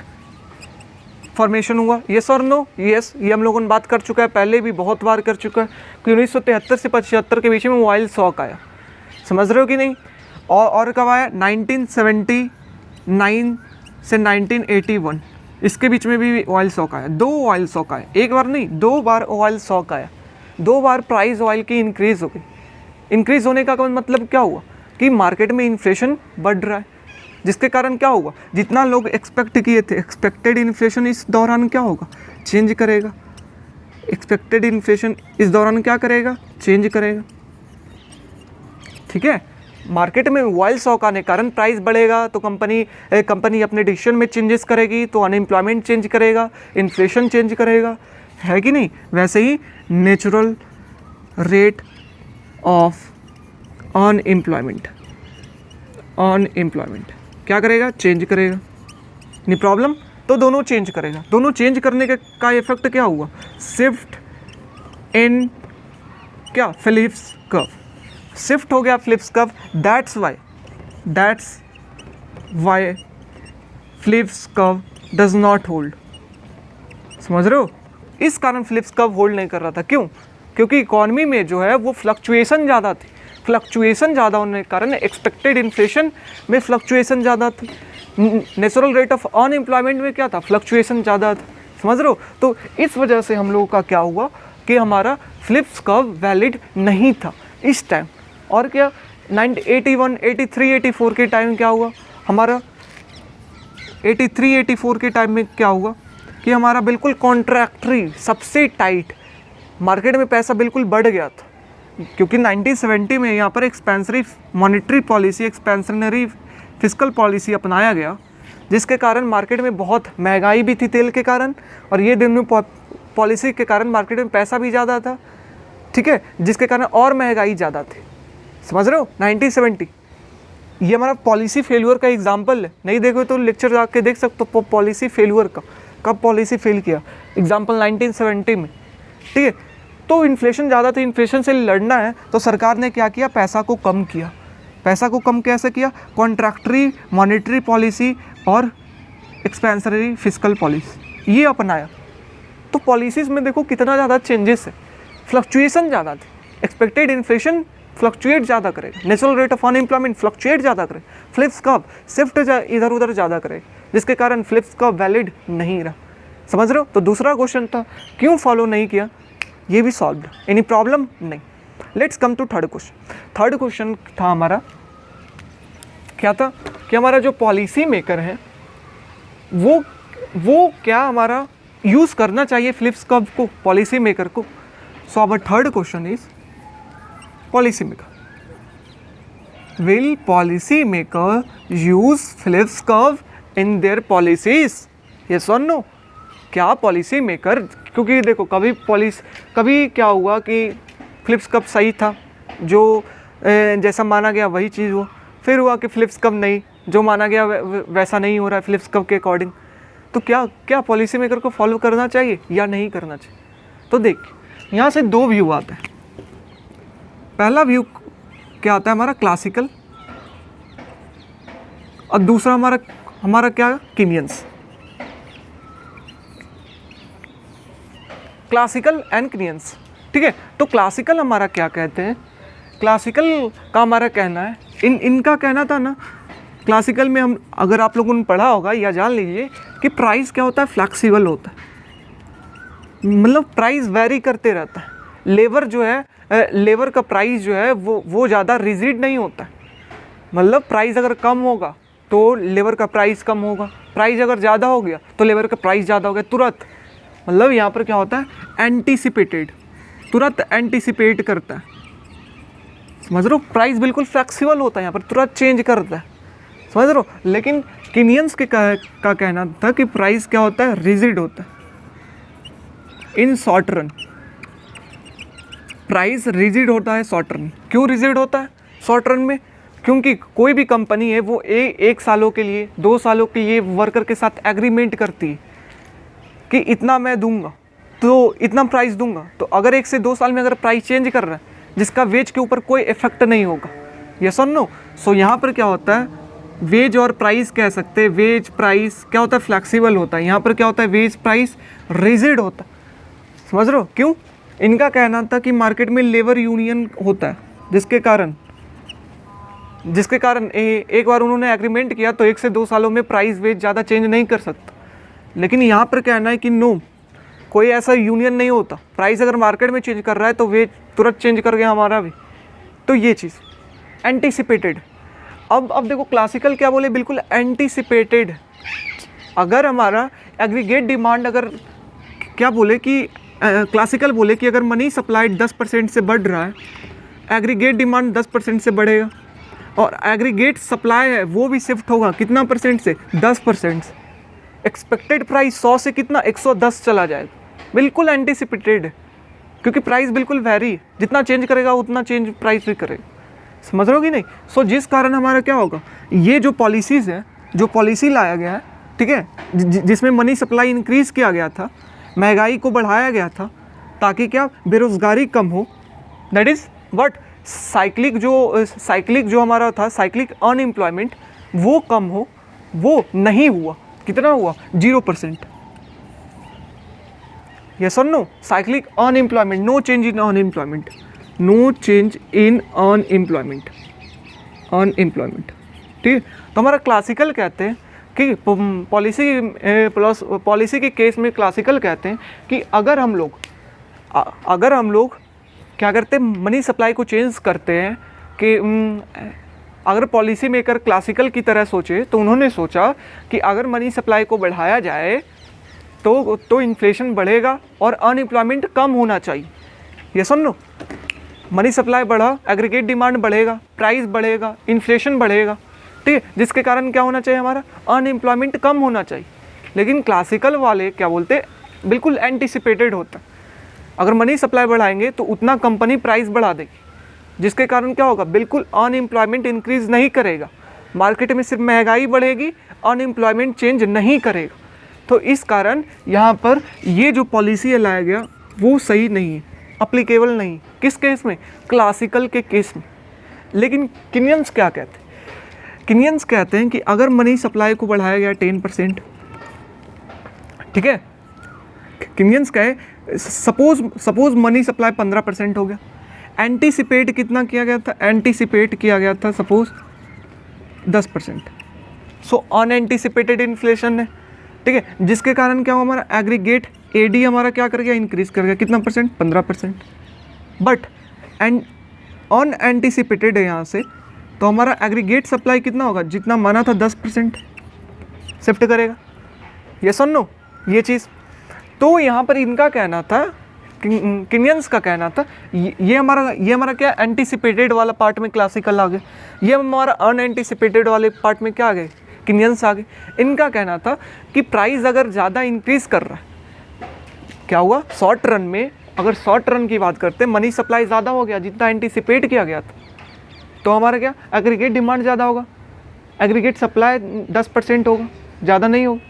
फॉर्मेशन हुआ। Yes or no? यस, ये हम लोगों ने बात कर चुका है, पहले भी बहुत बार कर चुका है कि 1973 से 75 के बीच में ऑयल शॉक आया। समझ रहे हो कि नहीं? और कब आया? 1979 से 1981, इसके बीच में भी ऑयल शॉक आया। 2 ऑयल शॉक आए, एक बार नहीं 2 बार ऑयल शॉक आया। 2 बार प्राइस ऑयल की इंक्रीज़ हो गई। इंक्रीज़ होने का मतलब क्या हुआ कि मार्केट में इन्फ्लेशन बढ़ रहा है, जिसके कारण क्या होगा, जितना लोग एक्सपेक्ट किए थे एक्सपेक्टेड इन्फ्लेशन इस दौरान क्या होगा, चेंज करेगा। एक्सपेक्टेड इन्फ्लेशन इस दौरान क्या करेगा, चेंज करेगा। ठीक है, मार्केट में ऑयल शॉक आने के कारण प्राइस बढ़ेगा तो कंपनी अपने डिसीजन में चेंजेस करेगी, तो अनएम्प्लॉयमेंट चेंज करेगा, इन्फ्लेशन चेंज करेगा, है कि नहीं? वैसे ही नेचुरल रेट ऑफ अनएम्प्लॉयमेंट क्या करेगा, चेंज करेगा। नहीं प्रॉब्लम? तो दोनों चेंज करेगा। दोनों चेंज करने का इफेक्ट क्या हुआ, शिफ्ट इन क्या, फिलिप्स कर्व, शिफ्ट हो गया Phillips curve. That's why Phillips curve does not hold. समझ रहे हो, इस कारण फिलिप्स कर्व होल्ड नहीं कर रहा था। क्यों? क्योंकि इकॉनमी में जो है वो फ्लक्चुएशन ज़्यादा थी। फ्लक्चुएशन ज़्यादा होने के कारण एक्सपेक्टेड इन्फ्लेशन में फ्लक्चुएशन ज़्यादा थी, नेचुरल रेट ऑफ अनएम्प्लॉयमेंट में क्या था, फ्लक्चुएशन ज़्यादा था। समझ रहे हो, तो इस वजह से हम लोगों का क्या हुआ कि हमारा फिलिप्स कर्व वैलिड नहीं था इस टाइम। और क्या 81, 83, 84 के टाइम क्या हुआ हमारा, 83, 84 के टाइम में क्या हुआ कि हमारा बिल्कुल कॉन्ट्रैक्टरी, सबसे टाइट, मार्केट में पैसा बिल्कुल बढ़ गया था। क्योंकि 1970 में यहाँ पर expansionary monetary policy, expansionary fiscal policy अपनाया गया, जिसके कारण मार्केट में बहुत महंगाई भी थी तेल के कारण, और ये दोनों पॉलिसी के कारण मार्केट में पैसा भी ज़्यादा था, ठीक है, जिसके कारण और महंगाई ज़्यादा थी। समझ रहे हो, 1970 ये हमारा पॉलिसी फेल्यूर का एग्जाम्पल है। नहीं देखो तो लेक्चर जाके देख सकते हो पॉलिसी फेल्यूर का, कब पॉलिसी फेल किया, एग्जाम्पल 1970 में, ठीक है। तो इन्फ्लेशन ज़्यादा थी, इन्फ्लेशन से लड़ना है तो सरकार ने क्या किया, पैसा को कम किया। पैसा को कम कैसे किया, कॉन्ट्रैक्टरी मॉनेटरी पॉलिसी और एक्सपेंशनरी फिस्कल पॉलिसी ये अपनाया। तो पॉलिसीज़ में देखो कितना ज़्यादा चेंजेस है, फ्लक्चुएशन ज़्यादा थी, एक्सपेक्टेड इन्फ्लेशन फ्लक्चुएट ज़्यादा करेगा, natural rate of unemployment fluctuate ज़्यादा करे, फिलिप्स कर्व शिफ्ट इधर उधर ज़्यादा करे, जिसके कारण फिलिप्स कर्व वैलिड नहीं रहा। समझ रहे हो, तो दूसरा क्वेश्चन था क्यों फॉलो नहीं किया, ये भी सॉल्व, एनी प्रॉब्लम नहीं। Let's come to third question. Third question था हमारा क्या था कि हमारा जो पॉलिसी मेकर है वो क्या हमारा यूज़ करना चाहिए फिलिप्स कर्व को, पॉलिसी मेकर को। So our third question is policy maker, will policy maker use Phillips curve in their policies, yes or no. क्या पॉलिसी मेकर, क्योंकि देखो कभी क्या हुआ कि फिलिप्स कर्व सही था, जो जैसा माना गया वही चीज़ हुआ, फिर हुआ कि फिलिप्स कर्व नहीं, जो माना गया वैसा नहीं हो रहा है फिलिप्स कर्व के अकॉर्डिंग। तो क्या पॉलिसी मेकर को फॉलो करना चाहिए या नहीं करना चाहिए। तो देख यहाँ से दो व्यू आता है। पहला व्यू क्या आता है हमारा, क्लासिकल, और दूसरा हमारा क्या, कीनियंस। क्लासिकल एंड कीनियंस, ठीक है। तो क्लासिकल हमारा क्या कहते हैं, क्लासिकल का हमारा कहना है, इनका कहना था ना, क्लासिकल में हम, अगर आप लोगों ने पढ़ा होगा या जान लीजिए कि प्राइस क्या होता है, फ्लेक्सिबल होता है, मतलब प्राइस वेरी करते रहता है। लेबर जो है, लेबर का प्राइस जो है वो ज़्यादा रिजिड नहीं होता है, मतलब प्राइस अगर कम होगा तो लेबर का प्राइस कम होगा, प्राइस अगर ज़्यादा हो गया तो लेबर का प्राइस ज़्यादा हो गया तुरंत। मतलब यहाँ पर क्या होता है, एंटीसिपेटेड, तुरंत एंटीसिपेट करता है। समझ रहे हो, प्राइस बिल्कुल फ्लेक्सिबल होता है, यहाँ पर तुरंत चेंज करता है। समझ रहे हो, लेकिन कीनियंस के का कहना था कि प्राइस क्या होता है, रिजिड होता है। In short run price rigid होता है शॉर्ट रन। क्यों रिजिड होता है शॉर्ट रन में, क्योंकि कोई भी कंपनी है वो एक सालों के लिए, 2 सालों के लिए वर्कर के साथ एग्रीमेंट करती है कि इतना मैं दूंगा तो इतना प्राइस दूंगा। तो अगर 1 से 2 साल में अगर प्राइस चेंज कर रहा है जिसका वेज के ऊपर कोई इफेक्ट नहीं होगा, यस और नो। सो यहाँ पर क्या होता है, वेज और प्राइस कह सकते हैं, वेज प्राइस क्या होता है, फ्लेक्सिबल होता है। यहाँ पर क्या होता है, वेज प्राइस रिजिड होता है। समझ रहे हो, क्यों, इनका कहना था कि मार्केट में लेबर यूनियन होता है, जिसके कारण एक बार उन्होंने एग्रीमेंट किया तो 1 से 2 सालों में प्राइस वेज ज़्यादा चेंज नहीं कर सकता। लेकिन यहाँ पर कहना है कि नो, कोई ऐसा यूनियन नहीं होता, प्राइस अगर मार्केट में चेंज कर रहा है तो वेज तुरंत चेंज कर गया हमारा भी। तो ये चीज़ एंटीसिपेटेड। अब देखो क्लासिकल क्या बोले, बिल्कुल एंटीसिपेटेड। अगर हमारा एग्रीगेट डिमांड, अगर क्या बोले कि क्लासिकल बोले कि अगर मनी सप्लाई 10% से बढ़ रहा है, एग्रीगेट डिमांड 10% से बढ़ेगा, और एग्रीगेट सप्लाई है वो भी शिफ्ट होगा कितना परसेंट से, 10% से। एक्सपेक्टेड प्राइस 100 से कितना 110 चला जाएगा, बिल्कुल एंटीसिपेटेड है, क्योंकि प्राइस बिल्कुल वेरी है, जितना चेंज करेगा उतना चेंज प्राइस भी करेगा। समझ रहे हो कि नहीं। सो जिस कारण हमारा क्या होगा, ये जो पॉलिसीज़ है, जो पॉलिसी लाया गया है ठीक है, जिसमें मनी सप्लाई इंक्रीज़ किया गया था, महंगाई को बढ़ाया गया था ताकि क्या बेरोज़गारी कम हो, दैट इज़ व्हाट साइक्लिक जो हमारा था साइक्लिक अनएम्प्लॉयमेंट वो कम हो, वो नहीं हुआ। कितना हुआ? 0%। Yes or no? Cyclic unemployment, no change in unemployment, no change in unemployment, ठीक। तो हमारा क्लासिकल कहते हैं कि पॉलिसी के केस में क्लासिकल कहते हैं कि अगर हम लोग क्या करते हैं, मनी सप्लाई को चेंज करते हैं कि अगर पॉलिसी मेकर क्लासिकल की तरह सोचे तो उन्होंने सोचा कि अगर मनी सप्लाई को बढ़ाया जाए तो इन्फ्लेशन बढ़ेगा और अनएम्प्लॉयमेंट कम होना चाहिए। ये सुन लो, मनी सप्लाई बढ़ा, एग्रीगेट डिमांड बढ़ेगा, प्राइस बढ़ेगा, इन्फ्लेशन बढ़ेगा, ठीक है, जिसके कारण क्या होना चाहिए, हमारा अनएम्प्लॉयमेंट कम होना चाहिए। लेकिन क्लासिकल वाले क्या बोलते हैं, बिल्कुल एंटिसिपेटेड होता है, अगर मनी सप्लाई बढ़ाएंगे तो उतना कंपनी प्राइस बढ़ा देगी, जिसके कारण क्या होगा, बिल्कुल अनएम्प्लॉयमेंट इंक्रीज नहीं करेगा, मार्केट में सिर्फ महंगाई बढ़ेगी, अनएम्प्लॉयमेंट चेंज नहीं करेगा। तो इस कारण यहाँ पर ये जो पॉलिसी लाया गया वो सही नहीं है, अप्लीकेबल नहीं। किस केस में? क्लासिकल के केस में। लेकिन किनियंस क्या कहते हैं? किनियंस कहते हैं कि अगर मनी सप्लाई को बढ़ाया गया 10%, ठीक है, किनियंस कहे सपोज मनी सप्लाई 15% हो गया, एंटीसिपेट कितना किया गया था? एंटीसिपेट किया गया था सपोज 10%। सो अनएंटीसिपेटेड इन्फ्लेशन है, ठीक है, जिसके कारण क्या हुआ, हमारा एग्रीगेट एडी हमारा क्या कर गया, इंक्रीज कर गया, कितना परसेंट? 15%। बट अनएंटीसिपेटेड है यहाँ से, तो हमारा एग्रीगेट सप्लाई कितना होगा, जितना माना था 10% शिफ्ट करेगा। ये सुन लो ये चीज़। तो यहाँ पर इनका कहना था, किनियंस का कहना था, ये हमारा क्या एंटीसिपेटेड वाला पार्ट में क्लासिकल आ गए, ये हमारा अनएंटीसिपेटेड वाले पार्ट में क्या आ गए, किनियंस आ गए। इनका कहना था कि प्राइस अगर ज़्यादा इंक्रीज कर रहा है, क्या हुआ, शॉर्ट रन में, अगर शॉर्ट रन की बात करते हैं, मनी सप्लाई ज़्यादा हो गया जितना एंटीसिपेट किया गया था, तो हमारा क्या, एग्रीगेट डिमांड ज़्यादा होगा, एग्रीगेट सप्लाई 10% होगा, ज़्यादा नहीं होगा,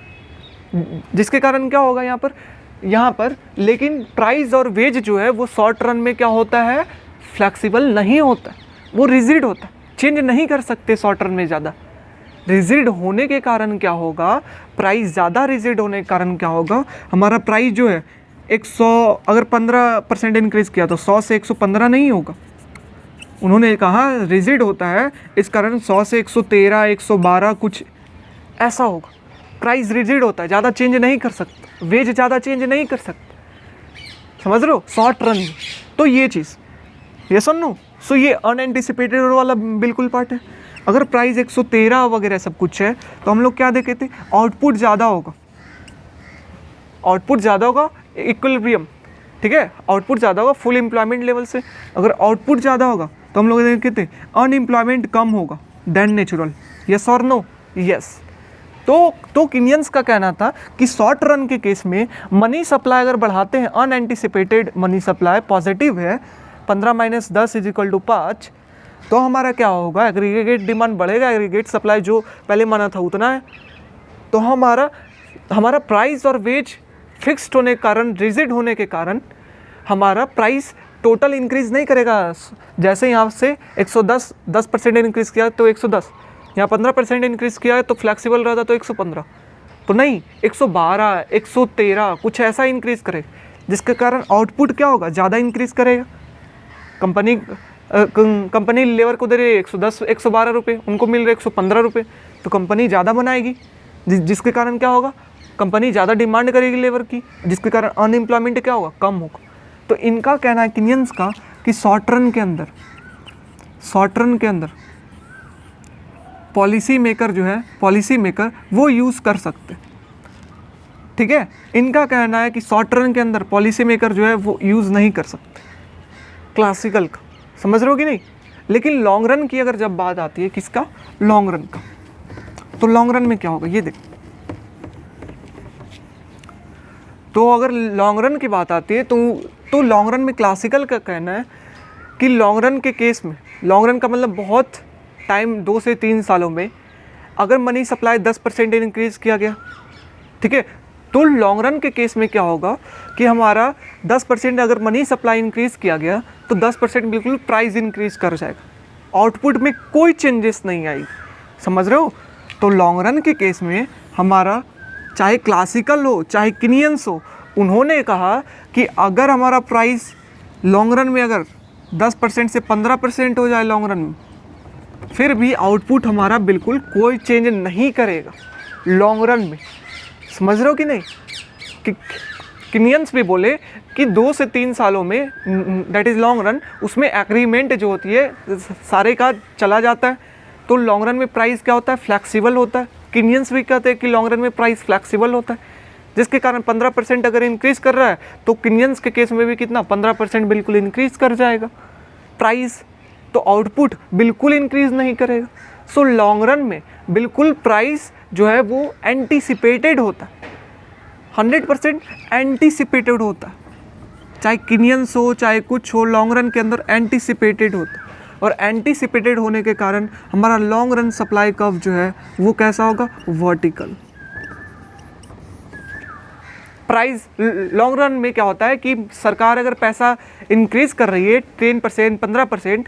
जिसके कारण क्या होगा यहाँ पर लेकिन प्राइस और वेज जो है वो शॉर्ट रन में क्या होता है, फ्लेक्सिबल नहीं होता, वो रिजिड होता है, चेंज नहीं कर सकते शॉर्ट रन में ज़्यादा। रिजिड होने के कारण क्या होगा, प्राइस ज़्यादा रिजिड होने के कारण क्या होगा, हमारा प्राइस जो है 100 अगर 15% इंक्रीज़ किया तो 100 से 115 नहीं होगा। उन्होंने कहा रिजिड होता है, इस कारण 100 से 113 112 कुछ ऐसा होगा। प्राइस रिजिड होता है, ज़्यादा चेंज नहीं कर सकता, वेज ज़्यादा चेंज नहीं कर सकता, समझ रहे हो, शॉर्ट रन में। तो ये चीज़, ये सुन लो। सो ये अनएंटिसिपेटेड वाला बिल्कुल पार्ट है। अगर प्राइस 113 वगैरह सब कुछ है तो हम लोग क्या देखे थे, आउटपुट ज़्यादा होगा, आउटपुट ज़्यादा होगा, इक्विलिब्रियम, ठीक है, आउटपुट ज़्यादा होगा फुल एम्प्लॉयमेंट लेवल से। अगर आउटपुट ज़्यादा होगा तो हम लोग देखे थे अनएम्प्लॉयमेंट कम होगा then natural. Yes or no? Yes. तो किनियंस का कहना था कि शॉर्ट रन के केस में मनी सप्लाई अगर बढ़ाते हैं, अनएंटिसिपेटेड मनी सप्लाई पॉजिटिव है, 15 - 10 = 5, तो हमारा क्या होगा, एग्रीगेट डिमांड बढ़ेगा, एग्रीगेट सप्लाई जो पहले माना था उतना है, तो हमारा प्राइस और वेज फिक्स्ड होने के कारण, रिजिड होने के कारण हमारा प्राइस टोटल इंक्रीज़ नहीं करेगा। जैसे यहाँ से 10% इंक्रीज़ किया तो 110, यहाँ 15% इंक्रीज़ किया है तो फ्लेक्सिबल रहता तो 115, तो नहीं 112 113 कुछ ऐसा इंक्रीज़ करे, जिसके कारण आउटपुट क्या होगा, ज़्यादा इंक्रीज़ करेगा। कंपनी लेबर को दे रही है 110 112 रुपये, उनको मिल रहे 115 रुपये, तो कंपनी ज़्यादा बनाएगी, जिसके कारण क्या होगा, कंपनी ज़्यादा डिमांड करेगी लेबर की, जिसके कारण अनएम्प्लॉयमेंट क्या होगा, कम होगा। तो इनका कहना है किनियंस का कि शॉर्ट रन के अंदर पॉलिसी मेकर वो यूज़ कर सकते, ठीक है। इनका कहना है कि शॉर्ट रन के अंदर पॉलिसी मेकर जो है वो यूज़ नहीं कर सकते क्लासिकल का, समझ रहे हो कि नहीं। लेकिन लॉन्ग रन की अगर जब बात आती है, किसका, लॉन्ग रन का, तो लॉन्ग रन में क्या होगा ये देख। तो अगर लॉन्ग रन की बात आती है तो लॉन्ग रन में क्लासिकल का कहना है कि लॉन्ग रन के केस में, लॉन्ग रन का मतलब बहुत टाइम, 2 से 3 सालों में अगर मनी सप्लाई 10% इंक्रीज़ किया गया, ठीक है, तो लॉन्ग रन के केस में क्या होगा कि हमारा 10% अगर मनी सप्लाई इंक्रीज़ किया गया तो 10% बिल्कुल प्राइस इंक्रीज़ कर जाएगा, आउटपुट में कोई चेंजेस नहीं आएगी, समझ रहे हो। तो लॉन्ग रन के केस में हमारा चाहे क्लासिकल हो चाहे किनियंस हो, उन्होंने कहा कि अगर हमारा प्राइस लॉन्ग रन में अगर 10% से 15% हो जाए लॉन्ग रन में, फिर भी आउटपुट हमारा बिल्कुल कोई चेंज नहीं करेगा लॉन्ग रन में, समझ रहे हो कि नहीं। कि किनियंस भी बोले कि 2 से 3 सालों में, दैट इज़ लॉन्ग रन, उसमें एग्रीमेंट जो होती है सारे का चला जाता है, तो लॉन्ग रन में प्राइस क्या होता है, फ्लैक्सिबल होता है। किनियंस भी कहते हैं कि लॉन्ग रन में प्राइस फ्लैक्सिबल होता है, जिसके कारण 15% अगर इंक्रीज़ कर रहा है तो किनियंस के केस में भी कितना 15% बिल्कुल इंक्रीज़ कर जाएगा प्राइस, तो आउटपुट बिल्कुल इंक्रीज़ नहीं करेगा। सो लॉन्ग रन में बिल्कुल प्राइस जो है वो एंटीसिपेटेड होता है, 100% एंटीसिपेटेड होता है, चाहे किनियंस हो चाहे कुछ हो, लॉन्ग रन के अंदर एंटीसिपेटेड होता है। और एंटीसिपेटेड होने के कारण हमारा लॉन्ग रन सप्लाई कर्व जो है वो कैसा होगा, वर्टिकल। प्राइस लॉन्ग रन में क्या होता है कि सरकार अगर पैसा इंक्रीज़ कर रही है 10% 15%,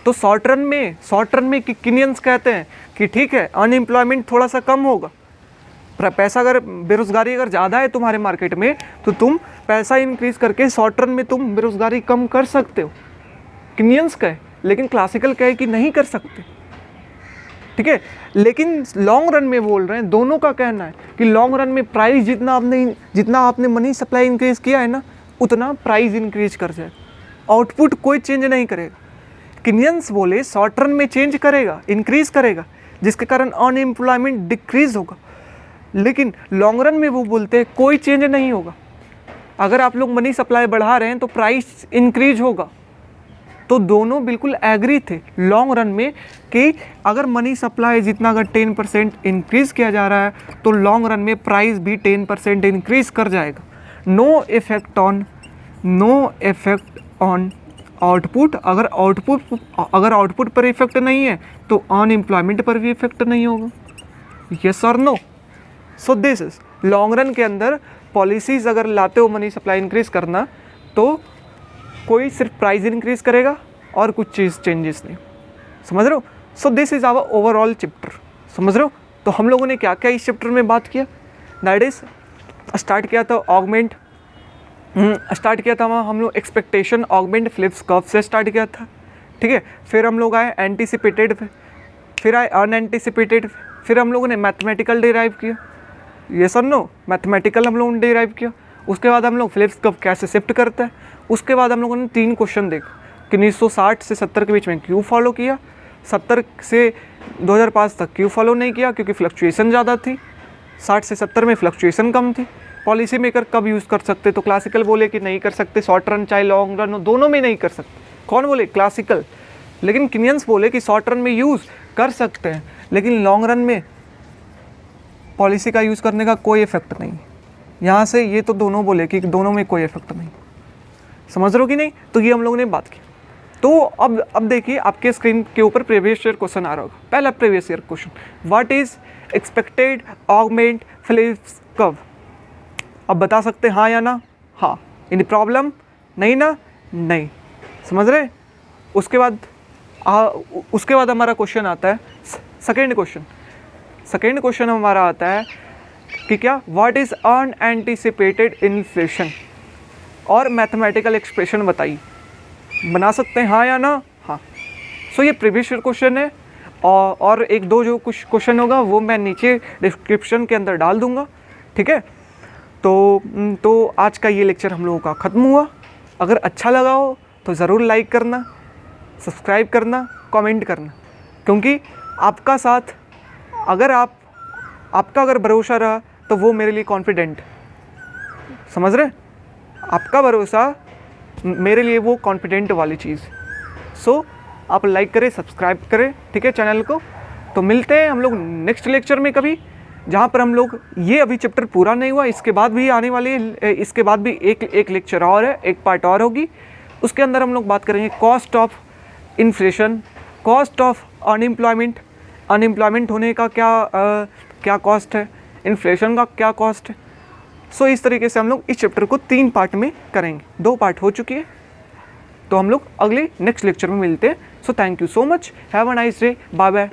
तो शॉर्ट रन में किनियंस कहते हैं कि ठीक है अनएम्प्लॉयमेंट थोड़ा सा कम होगा, पैसा अगर बेरोज़गारी अगर ज़्यादा है तुम्हारे मार्केट में तो तुम पैसा इंक्रीज़ करके शॉर्ट रन में तुम बेरोज़गारी कम कर सकते हो, किनियंस कहे। लेकिन क्लासिकल कहे कि नहीं कर सकते, ठीक है। लेकिन लॉन्ग रन में बोल रहे हैं, दोनों का कहना है कि लॉन्ग रन में प्राइस जितना आपने मनी सप्लाई इंक्रीज़ किया है ना, उतना प्राइस इंक्रीज कर जाए, आउटपुट कोई चेंज नहीं करेगा। किनियंस बोले शॉर्ट रन में चेंज करेगा, इंक्रीज करेगा, जिसके कारण अनएम्प्लॉयमेंट डिक्रीज होगा। लेकिन लॉन्ग रन में वो बोलते हैं कोई चेंज नहीं होगा, अगर आप लोग मनी सप्लाई बढ़ा रहे हैं तो प्राइस इंक्रीज होगा। तो दोनों बिल्कुल एग्री थे लॉन्ग रन में कि अगर मनी सप्लाई जितना अगर 10% इंक्रीज़ किया जा रहा है तो लॉन्ग रन में प्राइस भी 10% इंक्रीज़ कर जाएगा। No effect on output. अगर आउटपुट पर इफेक्ट नहीं है तो अनएम्प्लॉयमेंट पर भी इफेक्ट नहीं होगा। Yes or no. So this is long run के अंदर पॉलिसीज़ अगर लाते हो मनी सप्लाई इंक्रीज़ करना, तो कोई सिर्फ प्राइस इंक्रीज़ करेगा और कुछ चीज़ चेंजेस नहीं, समझ रहे हो। So this is our overall chapter, समझ रहे हो। तो हम लोगों ने क्या क्या इस चैप्टर में बात किया, दैट इज़ स्टार्ट किया था ऑगमेंट, स्टार्ट किया था वहाँ हम लोग एक्सपेक्टेशन ऑगमेंट फ्लिप्स कर्व से स्टार्ट किया था, ठीक है। फिर हम लोग आए एंटीसिपेटेड, फिर आए अनएंटीसिपेटेड, फिर हम लोगों ने मैथमेटिकल डिराइव किया, ये सर नो मैथमेटिकल हम लोगों ने डिराइव किया। उसके बाद हम लोग फ्लिप्स कर्व कैसे शिफ्ट करता है, उसके बाद हम लोगों ने 3 क्वेश्चन देखा कि 1960 से 70 के बीच में क्यों फॉलो किया, 70 से 2005 तक क्यों फॉलो नहीं किया, क्योंकि फ्लक्चुएसन ज़्यादा थी, 60 से 70 में फ्लक्चुएसन कम थी। पॉलिसी मेकर कब यूज़ कर सकते, तो क्लासिकल बोले कि नहीं कर सकते, शॉर्ट रन चाहे लॉन्ग रन हो दोनों में नहीं कर सकते। कौन बोले, क्लासिकल। लेकिन किनियंस बोले कि शॉर्ट रन में यूज़ कर सकते हैं, लेकिन लॉन्ग रन में पॉलिसी का यूज़ करने का कोई इफेक्ट नहीं। यहाँ से ये तो दोनों बोले कि दोनों में कोई इफेक्ट नहीं, समझ रहे हो कि नहीं। तो ये हम लोगों ने बात की। तो अब देखिए आपके स्क्रीन के ऊपर प्रीवियस ईयर क्वेश्चन आ रहा होगा। पहला previous year question, what is expected augment Phillips curve. अब बता सकते हाँ या ना, हाँ। एनी प्रॉब्लम, नहीं ना, नहीं, समझ रहे। उसके बाद हमारा क्वेश्चन आता है सेकेंड क्वेश्चन हमारा आता है कि क्या, व्हाट इज अनएंटीसिपेटेड इन्फ्लेशन, और मैथमेटिकल एक्सप्रेशन बताइए। बना सकते हैं हाँ या ना, हाँ। सो ये प्रीवियस ईयर क्वेश्चन है, और एक दो जो कुछ क्वेश्चन होगा वो मैं नीचे डिस्क्रिप्शन के अंदर डाल दूंगा, ठीक है। तो आज का ये लेक्चर हम लोगों का ख़त्म हुआ। अगर अच्छा लगा हो तो ज़रूर लाइक करना, सब्सक्राइब करना, कमेंट करना, क्योंकि आपका साथ आपका अगर भरोसा रहा तो वो मेरे लिए कॉन्फिडेंट, समझ रहे। आपका भरोसा मेरे लिए वो कॉन्फिडेंट वाली चीज़। सो आप लाइक करें, सब्सक्राइब करें, ठीक है, चैनल को। तो मिलते हैं हम लोग नेक्स्ट लेक्चर में कभी, जहाँ पर हम लोग, ये अभी चैप्टर पूरा नहीं हुआ, इसके बाद भी आने वाले, इसके बाद भी एक लेक्चर और है, एक पार्ट और होगी। उसके अंदर हम लोग बात करेंगे cost of inflation, cost of unemployment unemployment होने का क्या कॉस्ट है, इन्फ्लेशन का क्या कॉस्ट है। सो इस तरीके से हम लोग इस चैप्टर को 3 पार्ट में करेंगे। 2 पार्ट हो चुकी है, तो हम लोग अगले नेक्स्ट लेक्चर में मिलते हैं। So thank you so much, have a nice day, bye bye.